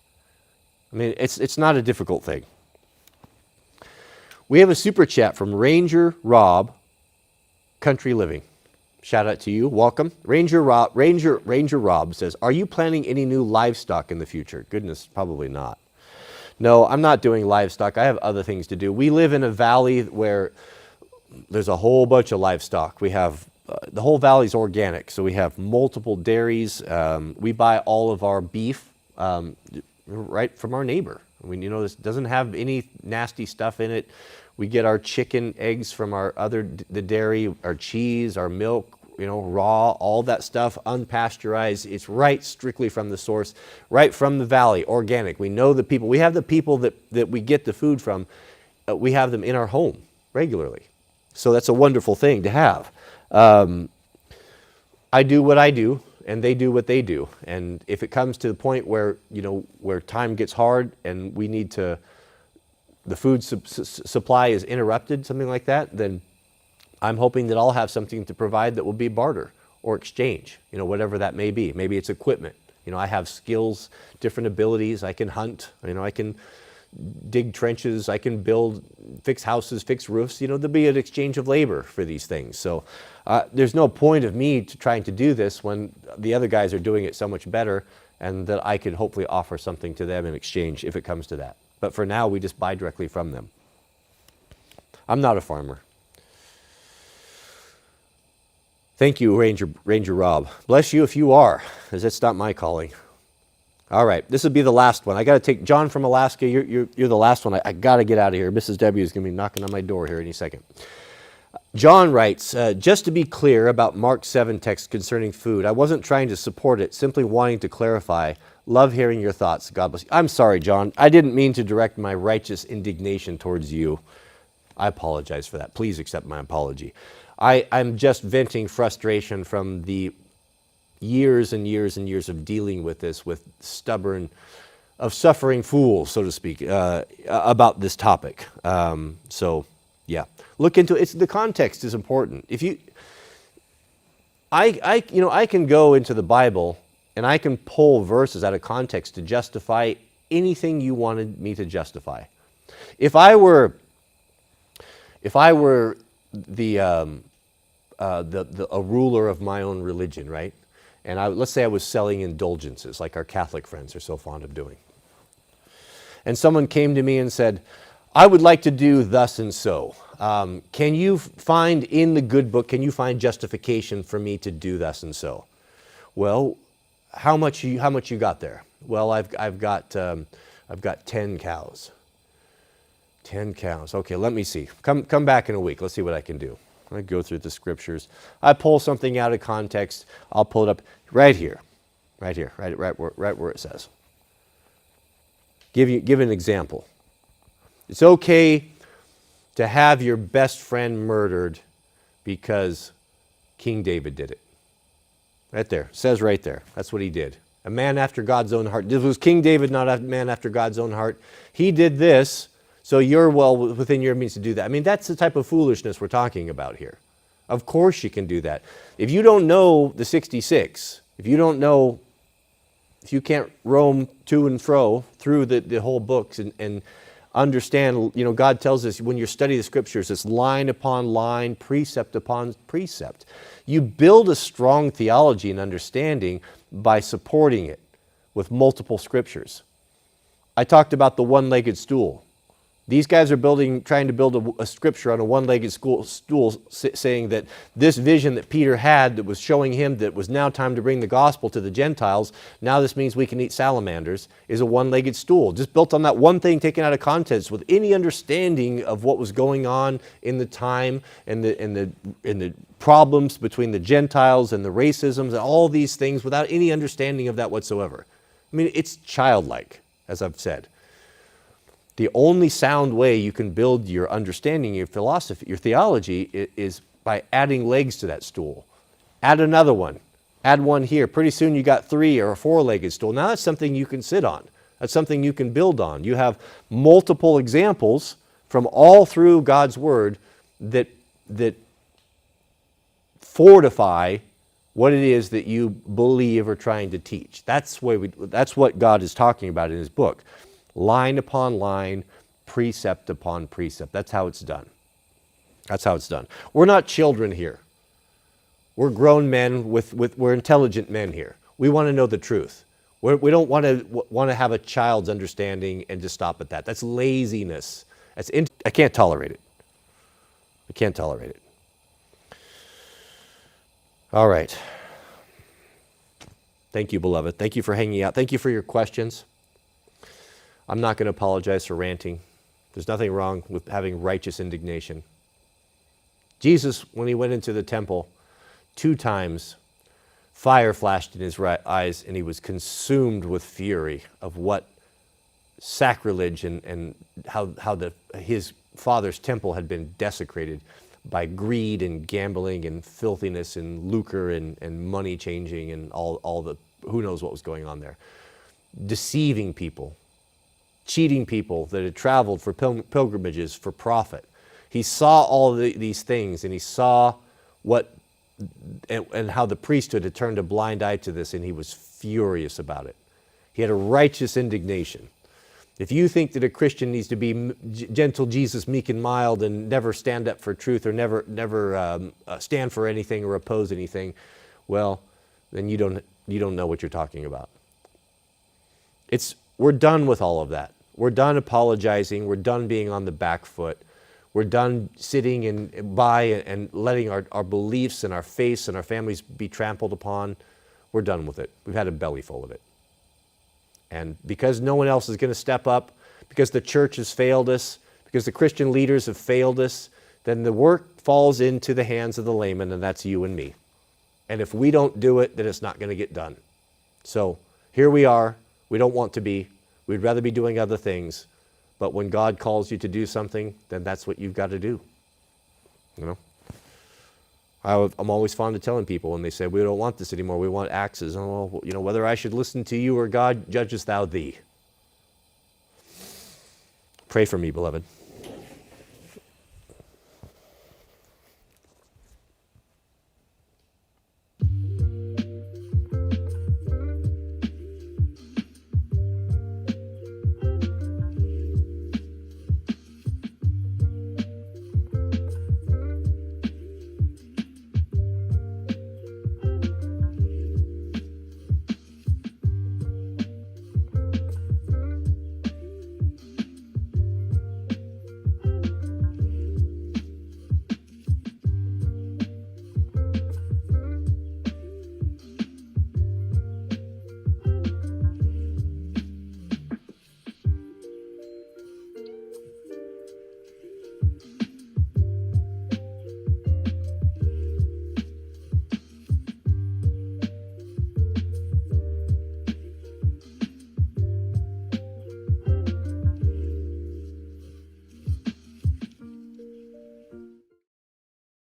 I mean, it's not a difficult thing. We have a super chat from Ranger Rob, Country Living. Shout out to you. Welcome. Ranger Rob says, are you planning any new livestock in the future? Goodness, probably not. No, I'm not doing livestock. I have other things to do. We live in a valley where there's a whole bunch of livestock. We have, the whole valley's organic, so we have multiple dairies. We buy all of our beef right from our neighbor. This doesn't have any nasty stuff in it. We get our chicken eggs from the dairy, our cheese, our milk, raw, all that stuff, unpasteurized. It's right strictly from the source, right from the valley, organic. We know the people. We have the people that we get the food from. We have them in our home regularly. So that's a wonderful thing to have. I do what I do, and they do what they do. And if it comes to the point where, where time gets hard and we need to, the food supply is interrupted, something like that, then I'm hoping that I'll have something to provide that will be barter or exchange, whatever that may be. Maybe it's equipment. I have skills, different abilities. I can hunt, I can dig trenches, I can fix houses, fix roofs. There'll be an exchange of labor for these things. So there's no point of me trying to do this when the other guys are doing it so much better, and that I could hopefully offer something to them in exchange if it comes to that. But for now, we just buy directly from them. I'm not a farmer. Thank you, Ranger Rob. Bless you if you are, as that's not my calling. All right, this will be the last one. I got to take John from Alaska. You're the last one. I got to get out of here. Mrs. W is going to be knocking on my door here any second. John writes, just to be clear about Mark 7 text concerning food, I wasn't trying to support it, simply wanting to clarify. Love hearing your thoughts. God bless you. I'm sorry, John. I didn't mean to direct my righteous indignation towards you. I apologize for that. Please accept my apology. I'm just venting frustration from the years and years and years of dealing with this, with suffering fools, so to speak, about this topic. So, yeah, look into it. The context is important. I can go into the Bible and I can pull verses out of context to justify anything you wanted me to justify. If I were a ruler of my own religion, right? And let's say I was selling indulgences, like our Catholic friends are so fond of doing. And someone came to me and said, I would like to do thus and so. Can you find in the good book, can you find justification for me to do thus and so? Well, how much you got there? Well, I've got 10 cows. 10 cows. Okay, let me see. Come back in a week. Let's see what I can do. I go through the scriptures. I pull something out of context. I'll pull it up right here, right where it says. Give an example. It's okay to have your best friend murdered because King David did it. Right there. It says right there. That's what he did. A man after God's own heart. This was King David, not a man after God's own heart. He did this, so you're well within your means to do that. I mean, that's the type of foolishness we're talking about here. Of course you can do that. If you don't know the 66, if you can't roam to and fro through the whole books and understand, God tells us when you study the scriptures, it's line upon line, precept upon precept. You build a strong theology and understanding by supporting it with multiple scriptures. I talked about the one-legged stool. These guys are trying to build a scripture on a one-legged stool, saying that this vision that Peter had that was showing him that it was now time to bring the gospel to the Gentiles, now this means we can eat salamanders, is a one-legged stool. Just built on that one thing taken out of context with any understanding of what was going on in the time and the problems between the Gentiles and the racisms and all these things without any understanding of that whatsoever. I mean, it's childlike, as I've said. The only sound way you can build your understanding, your philosophy, your theology is by adding legs to that stool. Add another one. Add one here. Pretty soon you got 3 or a 4-legged stool. Now that's something you can sit on. That's something you can build on. You have multiple examples from all through God's Word that fortify what it is that you believe or trying to teach. That's what God is talking about in His book. Line upon line, precept upon precept. That's how it's done. That's how it's done. We're not children here. We're grown men we're intelligent men here. We want to know the truth. We don't want to have a child's understanding and just stop at that. That's laziness. I can't tolerate it. I can't tolerate it. All right. Thank you, beloved. Thank you for hanging out. Thank you for your questions. I'm not going to apologize for ranting. There's nothing wrong with having righteous indignation. Jesus, when he went into the temple, 2 times, fire flashed in his eyes, and he was consumed with fury of what sacrilege and how his Father's temple had been desecrated by greed and gambling and filthiness and lucre and money changing and all the, who knows what was going on there. Deceiving people. Cheating people that had traveled for pilgrimages for profit. He saw all these things, and he saw and how the priesthood had turned a blind eye to this, and he was furious about it. He had a righteous indignation. If you think that a Christian needs to be gentle Jesus, meek and mild, and never stand up for truth or never stand for anything or oppose anything, well, then you don't know what you're talking about. We're done with all of that. We're done apologizing. We're done being on the back foot. We're done sitting and letting our beliefs and our faiths and our families be trampled upon. We're done with it. We've had a belly full of it. And because no one else is going to step up, because the church has failed us, because the Christian leaders have failed us, then the work falls into the hands of the layman, and that's you and me. And if we don't do it, then it's not going to get done. So here we are. We don't want to be. We'd rather be doing other things. But when God calls you to do something, then that's what you've got to do. You know? I'm always fond of telling people when they say, we don't want this anymore, we want axes. Oh, well, you know, whether I should listen to you or God, judgest thou thee. Pray for me, beloved.